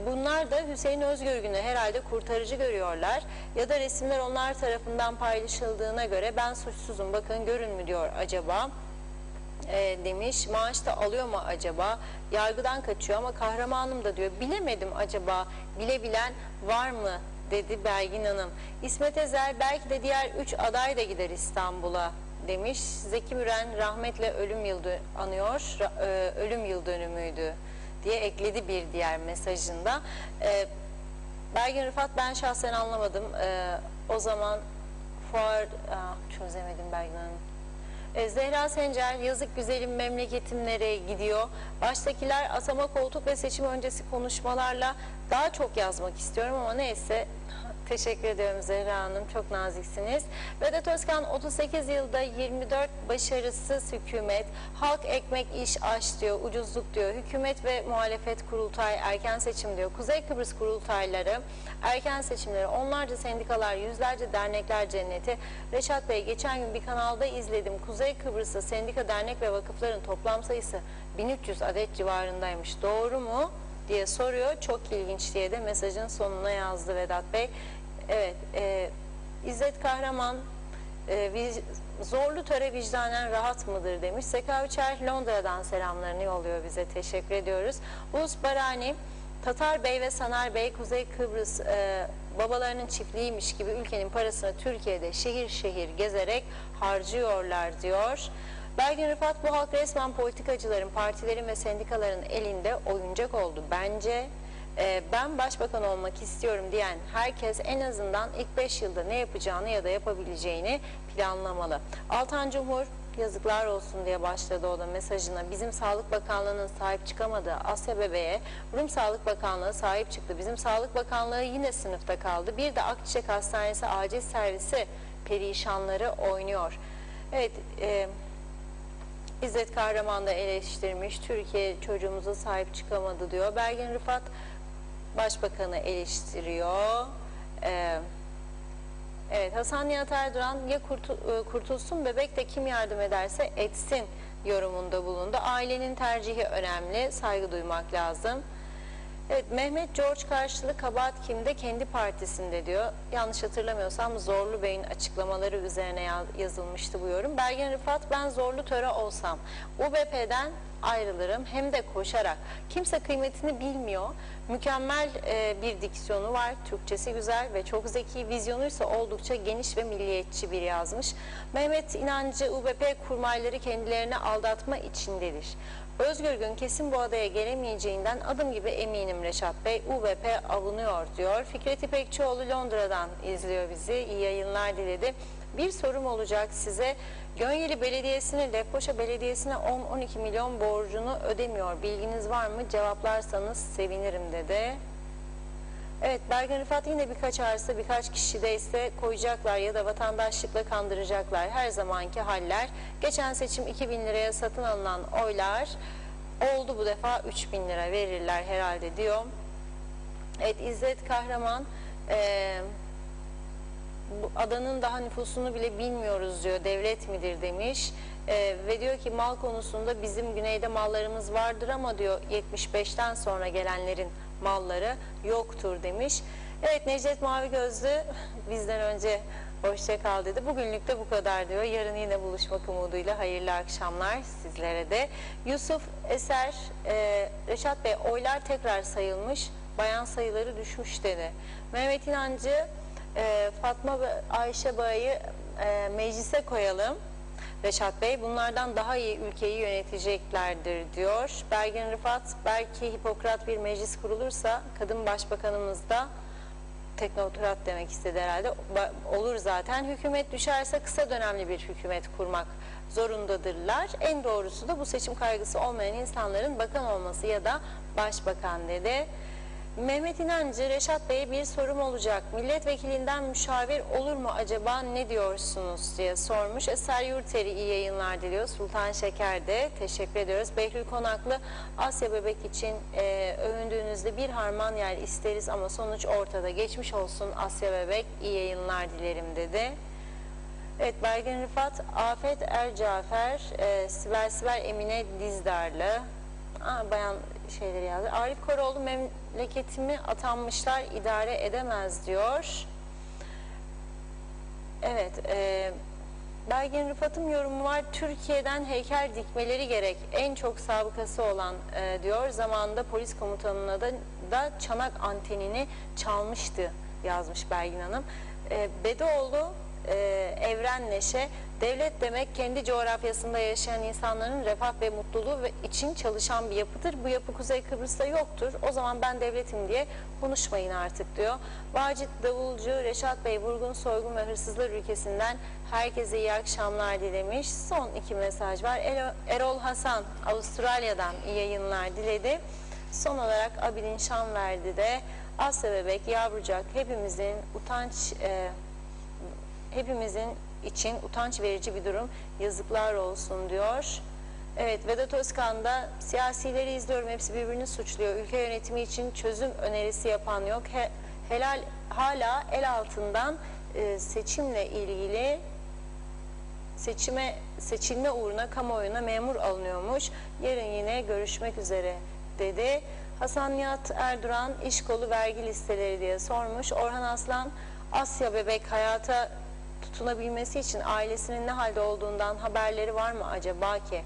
Bunlar da Hüseyin Özgürgün'ü herhalde kurtarıcı görüyorlar ya da resimler onlar tarafından paylaşıldığına göre ben suçsuzum bakın görün mü diyor acaba demiş. Maaş da alıyor mu acaba? Yargıdan kaçıyor ama kahramanım da diyor. Bilemedim acaba, bilebilen var mı dedi Belgin Hanım. İsmet Ezer, belki de diğer 3 aday da gider İstanbul'a demiş. Zeki Müren, rahmetle ölüm yıl dönümüydü diye ekledi bir diğer mesajında. Belgin Rıfat, ben şahsen anlamadım. O zaman çözemedim Belgin Hanım. Zehra Sencer, yazık güzelim memleketim nereye gidiyor? Baştakiler atama, koltuk ve seçim öncesi konuşmalarla daha çok yazmak istiyorum ama neyse. Teşekkür ediyorum Zehra Hanım, çok naziksiniz. Vedat Özkan, 38 yılda 24 başarısız hükümet, halk ekmek iş aş diyor, ucuzluk diyor, hükümet ve muhalefet kurultay erken seçim diyor, Kuzey Kıbrıs kurultayları erken seçimleri, onlarca sendikalar, yüzlerce dernekler cenneti. Reşat Bey, geçen gün bir kanalda izledim, Kuzey Kıbrıs'ta sendika, dernek ve vakıfların toplam sayısı 1300 adet civarındaymış, doğru mu diye soruyor. Çok ilginç diye de mesajın sonuna yazdı Vedat Bey. Evet, İzzet Kahraman, zorlu töre vicdanen rahat mıdır demiş. Seka Üçer Londra'dan selamlarını yolluyor bize, teşekkür ediyoruz. Ulus Barani, Tatar Bey ve Sanar Bey Kuzey Kıbrıs babalarının çiftliğiymiş gibi ülkenin parasını Türkiye'de şehir şehir gezerek harcıyorlar diyor. Belgin Rıfat, bu halk resmen politikacıların, partilerin ve sendikaların elinde oyuncak oldu. Bence ben başbakan olmak istiyorum diyen herkes en azından ilk 5 yılda ne yapacağını ya da yapabileceğini planlamalı. Altan Cumhur, yazıklar olsun diye başladı o da mesajına. Bizim Sağlık Bakanlığı'nın sahip çıkamadığı Asya Bebe'ye Rum Sağlık Bakanlığı sahip çıktı. Bizim Sağlık Bakanlığı yine sınıfta kaldı. Bir de Akçiçek Hastanesi acil servisi perişanları oynuyor. Evet, İzzet Kahraman da eleştirmiş. Türkiye çocuğumuza sahip çıkamadı diyor. Belgin Rıfat Başbakanı eleştiriyor. Evet, Hasan Nihat Erduran, ya kurtulsun bebek de kim yardım ederse etsin yorumunda bulundu. Ailenin tercihi önemli, saygı duymak lazım. Evet, Mehmet George karşılığı kabahat kimde? Kendi partisinde diyor. Yanlış hatırlamıyorsam Zorlu Bey'in açıklamaları üzerine yazılmıştı bu yorum. Belgin Rıfat, ben Zorlu Töre olsam UBP'den ayrılırım hem de koşarak. Kimse kıymetini bilmiyor. Mükemmel bir diksiyonu var. Türkçesi güzel ve çok zeki. Vizyonuysa oldukça geniş ve milliyetçi bir yazmış. Mehmet İnancı, UBP kurmayları kendilerini aldatma içindedir. Özgürgün kesin bu adaya gelemeyeceğinden adım gibi eminim Reşat Bey. UBP avunuyor diyor. Fikret İpekçioğlu Londra'dan izliyor bizi. İyi yayınlar diledi. Bir sorum olacak size. Gönyeli Belediyesi'ne, Lefkoşa Belediyesi'ne 10-12 milyon borcunu ödemiyor. Bilginiz var mı? Cevaplarsanız sevinirim dedi. Evet, Belgin Rıfat, yine birkaç arsa, birkaç kişi de ise koyacaklar ya da vatandaşlıkla kandıracaklar. Her zamanki haller. Geçen seçim 2.000 liraya satın alınan oylar oldu, bu defa 3.000 lira verirler herhalde diyor. Evet, İzzet Kahraman, bu adanın daha nüfusunu bile bilmiyoruz diyor, devlet midir demiş. Ve diyor ki mal konusunda bizim güneyde mallarımız vardır ama diyor 75'ten sonra gelenlerin malları yoktur demiş. Evet, Necdet Mavi Gözlü bizden önce hoşça kal dedi. Bugünlük de bu kadar diyor. Yarın yine buluşmak umuduyla hayırlı akşamlar sizlere de. Yusuf Eser, Reşat Bey oylar tekrar sayılmış, bayan sayıları düşmüş dedi. Mehmet İnancı, Fatma ve Ayşe Bay'ı meclise koyalım. Reşat Bey, bunlardan daha iyi ülkeyi yöneteceklerdir diyor. Belgin Rıfat, belki Hipokrat bir meclis kurulursa kadın başbakanımız da teknokrat demek istedi herhalde. Olur zaten. Hükümet düşerse kısa dönemli bir hükümet kurmak zorundadırlar. En doğrusu da bu seçim kaygısı olmayan insanların bakan olması ya da başbakan dedi. Mehmet İnancı, Reşat Bey'e bir sorum olacak. Milletvekilinden müşavir olur mu acaba, ne diyorsunuz diye sormuş. Eser Yurteri iyi yayınlar diliyor. Sultan Şeker de teşekkür ediyoruz. Behlül Konaklı, Asya Bebek için övündüğünüzde bir harman yer isteriz ama sonuç ortada. Geçmiş olsun Asya Bebek, iyi yayınlar dilerim dedi. Evet, Belgin Rıfat, Afet Ercafer, Sibel Emine Dizdarlı, bayan şeyleri yazdı. Arif Koroğlu, memleketimi atanmışlar idare edemez diyor. Evet, Belgin Rıfat'ın yorumu var. Türkiye'den heykel dikmeleri gerek. En çok sabıkası olan diyor. Zamanında polis komutanına da çanak antenini çalmıştı yazmış Belgin Hanım. Bedoğlu, Evren Neşe, devlet demek kendi coğrafyasında yaşayan insanların refah ve mutluluğu için çalışan bir yapıdır. Bu yapı Kuzey Kıbrıs'ta yoktur. O zaman ben devletim diye konuşmayın artık diyor. Vacit Davulcu, Reşat Bey, vurgun, soygun ve hırsızlar ülkesinden herkese iyi akşamlar dilemiş. Son 2 mesaj var. Erol Hasan, Avustralya'dan iyi yayınlar diledi. Son olarak Abilin Şanverdi de Asya Bebek, yavrucak, hepimizin için utanç verici bir durum. Yazıklar olsun diyor. Evet, Vedat Özkan da siyasileri izliyorum. Hepsi birbirini suçluyor. Ülke yönetimi için çözüm önerisi yapan yok. Hala el altından seçimle ilgili seçilme uğruna kamuoyuna memur alınıyormuş. Yarın yine görüşmek üzere dedi. Hasan Nihat Erduran, iş kolu vergi listeleri diye sormuş. Orhan Aslan, Asya Bebek hayata tutunabilmesi için ailesinin ne halde olduğundan haberleri var mı acaba ki?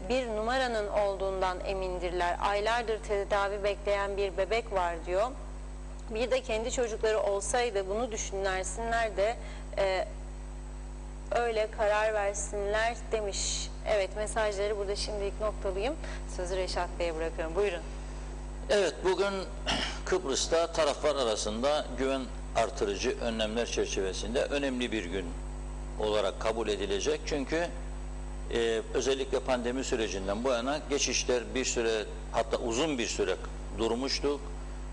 Bir numaranın olduğundan emindirler. Aylardır tedavi bekleyen bir bebek var diyor. Bir de kendi çocukları olsaydı bunu düşünlersinler de öyle karar versinler demiş. Evet, mesajları burada şimdilik noktalayayım. Sözü Reşat Bey'e bırakıyorum. Buyurun. Evet, bugün Kıbrıs'ta taraflar arasında güven artırıcı önlemler çerçevesinde önemli bir gün olarak kabul edilecek. Çünkü özellikle pandemi sürecinden bu yana geçişler bir süre, hatta uzun bir süre durmuştu.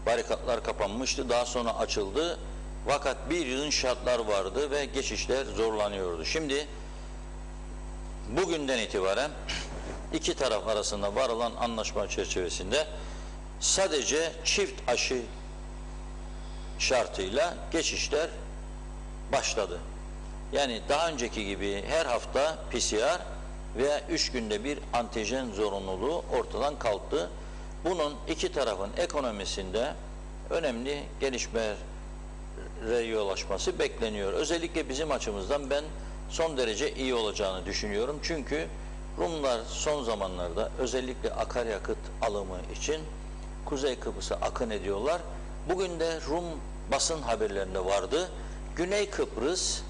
Barikatlar kapanmıştı, daha sonra açıldı. Fakat bir yığın şartlar vardı ve geçişler zorlanıyordu. Şimdi bugünden itibaren iki taraf arasında varılan anlaşma çerçevesinde sadece çift aşı şartıyla geçişler başladı. Yani daha önceki gibi her hafta PCR veya 3 günde bir antijen zorunluluğu ortadan kalktı. Bunun iki tarafın ekonomisinde önemli gelişmelere yol açması bekleniyor. Özellikle bizim açımızdan ben son derece iyi olacağını düşünüyorum. Çünkü Rumlar son zamanlarda özellikle akaryakıt alımı için Kuzey Kıbrıs'a akın ediyorlar. Bugün de Rum basın haberlerinde vardı. Güney Kıbrıs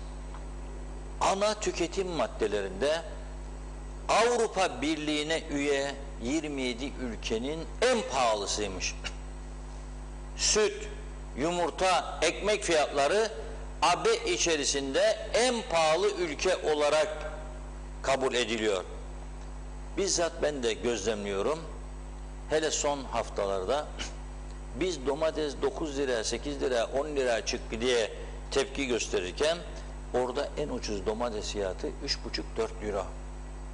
ana tüketim maddelerinde Avrupa Birliği'ne üye 27 ülkenin en pahalısıymış. Süt, yumurta, ekmek fiyatları AB içerisinde en pahalı ülke olarak kabul ediliyor. Bizzat ben de gözlemliyorum. Hele son haftalarda biz domates 9 lira, 8 lira, 10 lira çıktı diye tepki gösterirken orada en ucuz domates fiyatı 3,5-4 lira.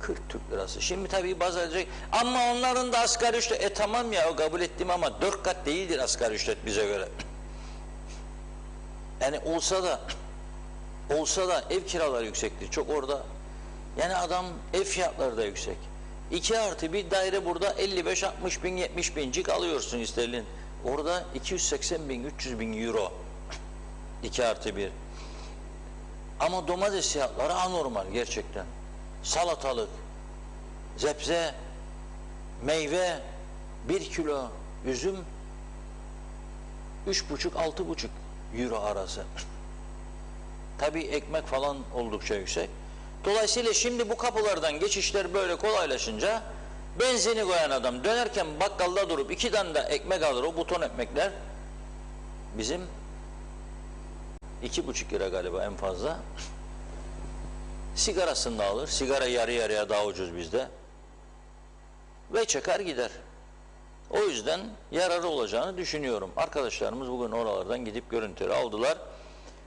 40 Türk lirası. Şimdi tabii bazı diyecek ama onların da asgari ücret. Tamam ya, kabul ettim ama 4 kat değildir asgari ücret bize göre. Yani olsa da ev kiraları yüksektir. Çok orada Yani adam ev fiyatları da yüksek. 2+1 daire burada 55-60 bin 70 bincik alıyorsun isterlin. Orada 280 bin 300 bin euro. 2+1. Ama domates fiyatları anormal gerçekten. Salatalık, zebze, meyve, 1 kilo üzüm 3,5-6,5 euro arası. Tabii ekmek falan oldukça yüksek. Dolayısıyla şimdi bu kapılardan geçişler böyle kolaylaşınca benzini koyan adam dönerken bakkalda durup 2 tane de ekmek alır, o buton ekmekler bizim 2,5 lira galiba en fazla. Sigarasını da alır. Sigara yarı yarıya daha ucuz bizde. Ve çeker gider. O yüzden yararı olacağını düşünüyorum. Arkadaşlarımız bugün oralardan gidip görüntüleri aldılar.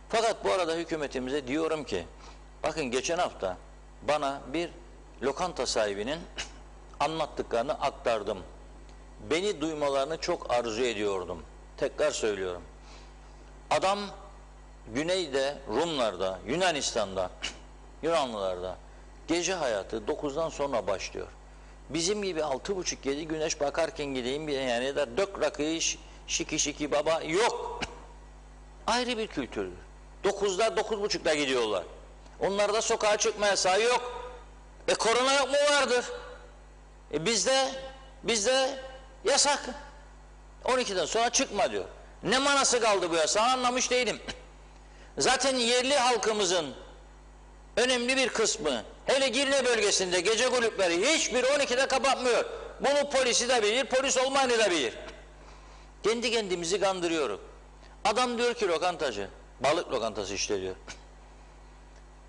Fakat bu arada hükümetimize diyorum ki, bakın geçen hafta bana bir lokanta sahibinin anlattıklarını aktardım. Beni duymalarını çok arzu ediyordum. Tekrar söylüyorum. Adam Güney'de, Rumlarda, Yunanistan'da, Yunanlılarda gece hayatı 9'dan sonra başlıyor. Bizim gibi 6,5-7 güneş bakarken gideyim bir yani ya da dök rakıyı şiki şiki baba yok. Ayrı bir kültürdür. 9'da 9.30'da gidiyorlar. Onlarda sokağa çıkma yasağı yok. Korona yok mu? Vardır. Bizde yasak. 12'den sonra çıkma diyor. Ne manası kaldı bu yasağı anlamış değilim. Zaten yerli halkımızın önemli bir kısmı hele Girne bölgesinde gece kulüpleri hiçbir 12'de kapatmıyor. Bunu polisi de bilir, polis olmayanı da bilir. Kendi kendimizi kandırıyoruz. Adam diyor ki lokantacı, balık lokantası işte diyor.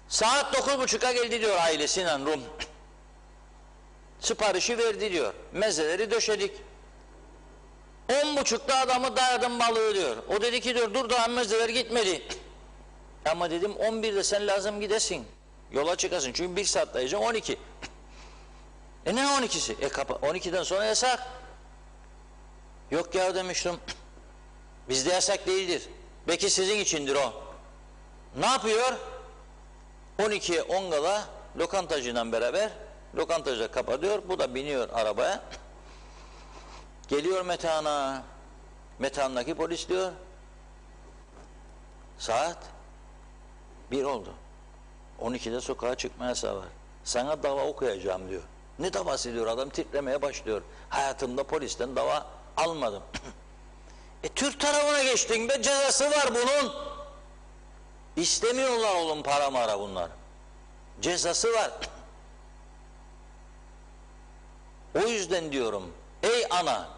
Saat 9.30'a geldi diyor ailesiyle Rum. Siparişi verdi diyor. Mezeleri döşedik. 10.30'da adamı dayadım balığı diyor. O dedi ki diyor dur daha mezeler gitmedi. Ama dedim 11'de sen lazım gidesin. Yola çıkasın çünkü 1 saat dayayacağım 12. Ne 12'si? 12'den sonra yasak. Yok ya demiştim. Bizde yasak değildir. Belki sizin içindir o. Ne yapıyor? 12'ye 10 kala lokantacıyla beraber lokantacı kapatıyor. Bu da biniyor arabaya. Geliyor mekana. Mekandaki polis diyor. Saat 1 oldu. 12'de sokağa çıkma yasağı var. Sana dava okuyacağım diyor. Ne davası diyor adam titremeye başlıyor. Hayatımda polisten dava almadım. Türk tarafına geçtin be cezası var bunun. İstemiyorlar oğlum para mara bunlar. Cezası var. O yüzden diyorum ey ana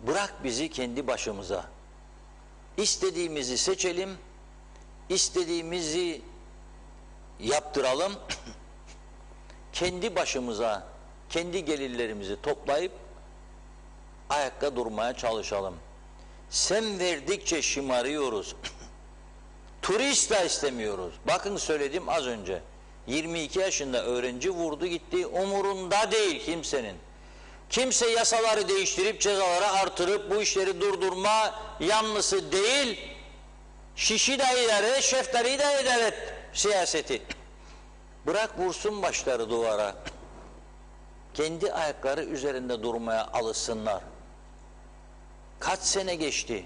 bırak bizi kendi başımıza. İstediğimizi seçelim. İstediğimizi yaptıralım. Kendi başımıza kendi gelirlerimizi toplayıp ayakta durmaya çalışalım. Sen verdikçe şımarıyoruz. Turist de istemiyoruz. Bakın söyledim az önce. 22 yaşında öğrenci vurdu gitti. Umurunda değil kimsenin. Kimse yasaları değiştirip cezaları artırıp bu işleri durdurma yanlısı değil. Şişi de idare et, şeftaliyi de idare et siyaseti. Bırak vursun başları duvara. Kendi ayakları üzerinde durmaya alışsınlar. Kaç sene geçti?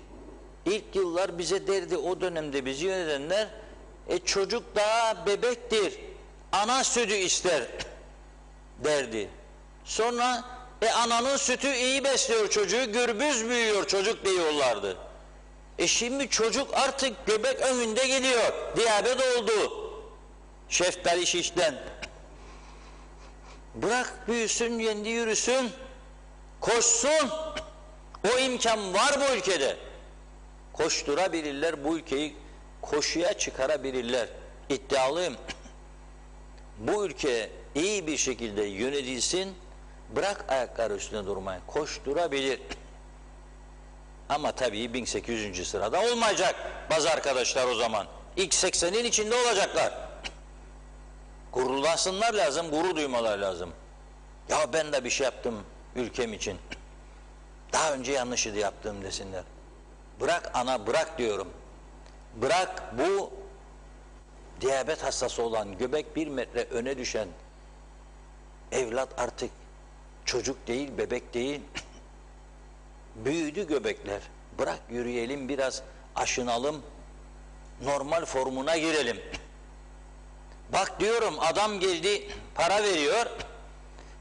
İlk yıllar bize derdi o dönemde bizi yönetenler çocuk daha bebektir. Ana sütü ister derdi. Sonra ananın sütü iyi besliyor çocuğu, gürbüz büyüyor çocuk diyorlardı. Şimdi çocuk artık göbek önünde geliyor. Diyabet oldu. Şeftali şişten. Bırak büyüsün, kendi yürüsün. Koşsun. O imkan var bu ülkede. Koşturabilirler bu ülkeyi, koşuya çıkarabilirler. İddialıyım. Bu ülke iyi bir şekilde yönetilsin. Bırak ayakları üstüne durmayı. Koşturabilir. Ama tabii 1800. sırada olmayacak bazı arkadaşlar o zaman. İlk 80'in içinde olacaklar. Gururlansınlar lazım, gurur duymalar lazım. Ya ben de bir şey yaptım ülkem için. Daha önce yanlış idi yaptığım desinler. Bırak ana, bırak diyorum. Bırak bu diyabet hastası olan, göbek 1 metre öne düşen Evlat artık çocuk değil, bebek değil. Büyüdü göbekler. Bırak yürüyelim, biraz aşınalım. Normal formuna girelim. Bak diyorum, adam geldi, para veriyor.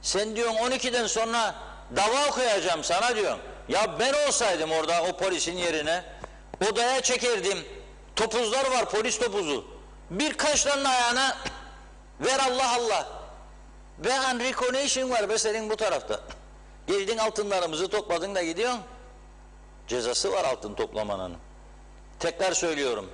Sen diyorsun 12'den sonra dava okuyacağım sana diyorum. Ya ben olsaydım orada o polisin yerine odaya çekerdim. Topuzlar var, polis topuzu. Birkaç tane ayağına ver Allah Allah. Ve Enrico ne işin var be senin bu tarafta? Geldin altınlarımızı topladın da gidiyorsun. Cezası var altın toplamanın. Tekrar söylüyorum.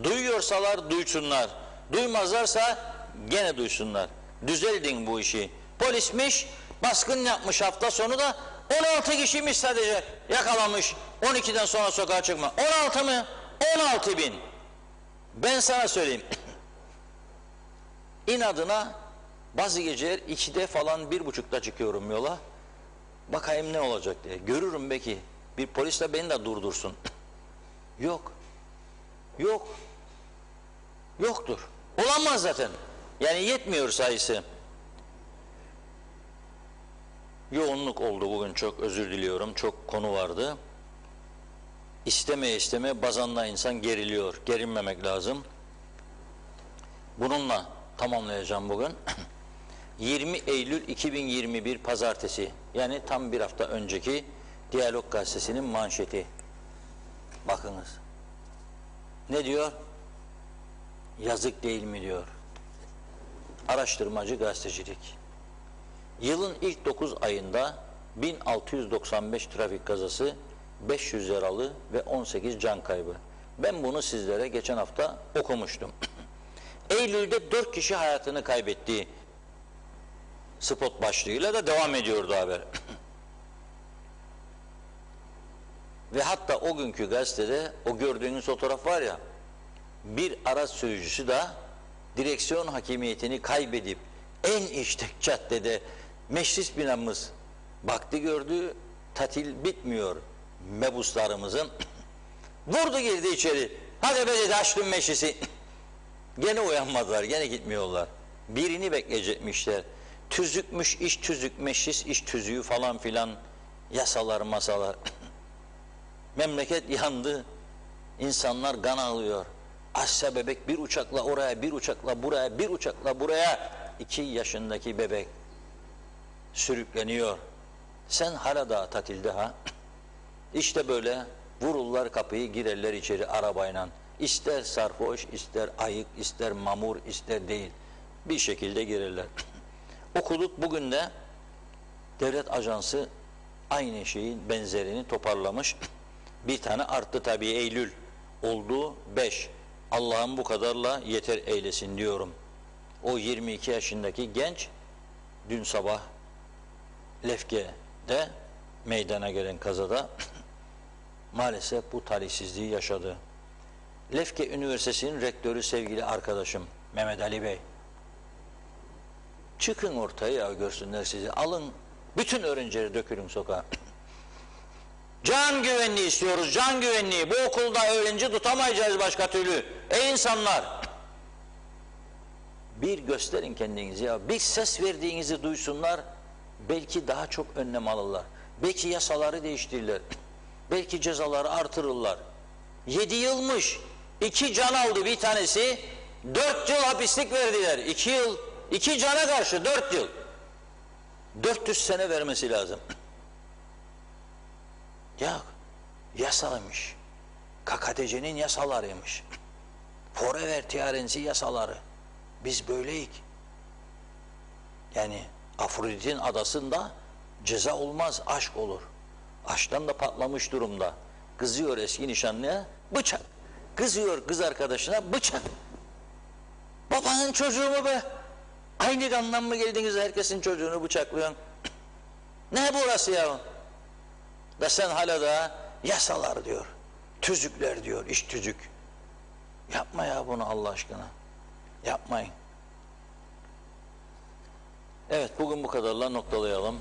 Duyuyorsalar duysunlar. Duymazlarsa gene duysunlar. Düzeldin bu işi. Polismiş, baskın yapmış hafta sonu da 16 kişiymiş sadece yakalamış. 12'den sonra sokağa çıkma. 16 mı? 16 bin. Ben sana söyleyeyim. İnadına bazı geceler 2'de falan 1.30'da çıkıyorum yola. Bakayım ne olacak diye. Görürüm belki. Bir polis de beni de durdursun. Yok. Yok. Yoktur. Olamaz zaten. Yani yetmiyor sayısı. Yoğunluk oldu bugün, çok özür diliyorum. Çok konu vardı. İstemeye istemeye bazen de insan geriliyor. Gerilmemek lazım. Bununla tamamlayacağım bugün. 20 Eylül 2021 Pazartesi, yani tam bir hafta önceki Diyalog Gazetesi'nin manşeti. Bakınız. Ne diyor? Yazık değil mi diyor. Araştırmacı gazetecilik. Yılın ilk 9 ayında 1695 trafik kazası, 500 yaralı ve 18 can kaybı. Ben bunu sizlere geçen hafta okumuştum. Eylül'de 4 kişi hayatını kaybettiği spot başlığıyla da devam ediyordu haber. Ve hatta o günkü gazetede o gördüğünüz fotoğraf var ya, bir araç sürücüsü de direksiyon hakimiyetini kaybedip en işlek caddede meclis binamız baktı gördü, tatil bitmiyor mebuslarımızın. Vurdu girdi içeri. Hadi be dedi, açtım meclisi. Gene uyanmadılar, gene gitmiyorlar. Birini bekleyecekmişler. Tüzükmüş, iş tüzük, meclis iş tüzüğü falan filan, yasalar masalar. Memleket yandı. İnsanlar kan ağlıyor. Asya bebek bir uçakla oraya, bir uçakla buraya, bir uçakla buraya. 2 yaşındaki bebek sürükleniyor. Sen hala daha tatilde ha? İşte böyle vururlar kapıyı, girerler içeri arabayla. İster sarhoş, ister ayık, ister mamur, ister değil. Bir şekilde girerler. Okuduk bugün de devlet ajansı aynı şeyin benzerini toparlamış. Bir tane arttı tabii, Eylül oldu 5. Allah'ım bu kadarla yeter eylesin diyorum. O 22 yaşındaki genç dün sabah Lefke'de meydana gelen kazada maalesef bu talihsizliği yaşadı. Lefke Üniversitesi'nin rektörü sevgili arkadaşım Mehmet Ali Bey. Çıkın ortaya görsünler sizi. Alın bütün öğrencileri, dökülün sokağa. Can güvenliği istiyoruz, can güvenliği. Bu okulda öğrenci tutamayacağız başka türlü. Ey insanlar! Bir gösterin kendinizi ya. Bir ses verdiğinizi duysunlar. Belki daha çok önlem alırlar. Belki yasaları değiştirirler. Belki cezaları artırırlar. 7 yılmış. 2 can aldı bir tanesi. 4 yıl hapislik verdiler. 2 yıl. 2 cana karşı 4 yıl. 400 sene vermesi lazım. Ya yasaymış. KKTC'nin yasalarıymış. Forever TRNC yasaları. Biz böyleyik. Yani Afrodit'in adasında ceza olmaz, aşk olur. Aşktan da patlamış durumda. Kızıyor eski nişanlıya, bıçak. Kızıyor kız arkadaşına, bıçak. Babanın çocuğu mu be? Aynı kandan mı geldiniz, herkesin çocuğunu bıçaklıyorsun? Ne burası ya? Ve sen hala da yasalar diyor. Tüzükler diyor, iş tüzük. Yapma ya bunu Allah aşkına. Yapmayın. Evet, bugün bu kadarla noktalayalım.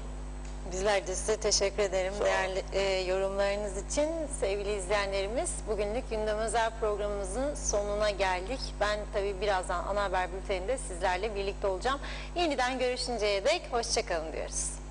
Bizler de size teşekkür ederim Sağ olun. değerli yorumlarınız için. Sevgili izleyenlerimiz, bugünlük Gündem Özel programımızın sonuna geldik. Ben tabii birazdan ana haber bülteninde sizlerle birlikte olacağım. Yeniden görüşünceye dek hoşça kalın diyoruz.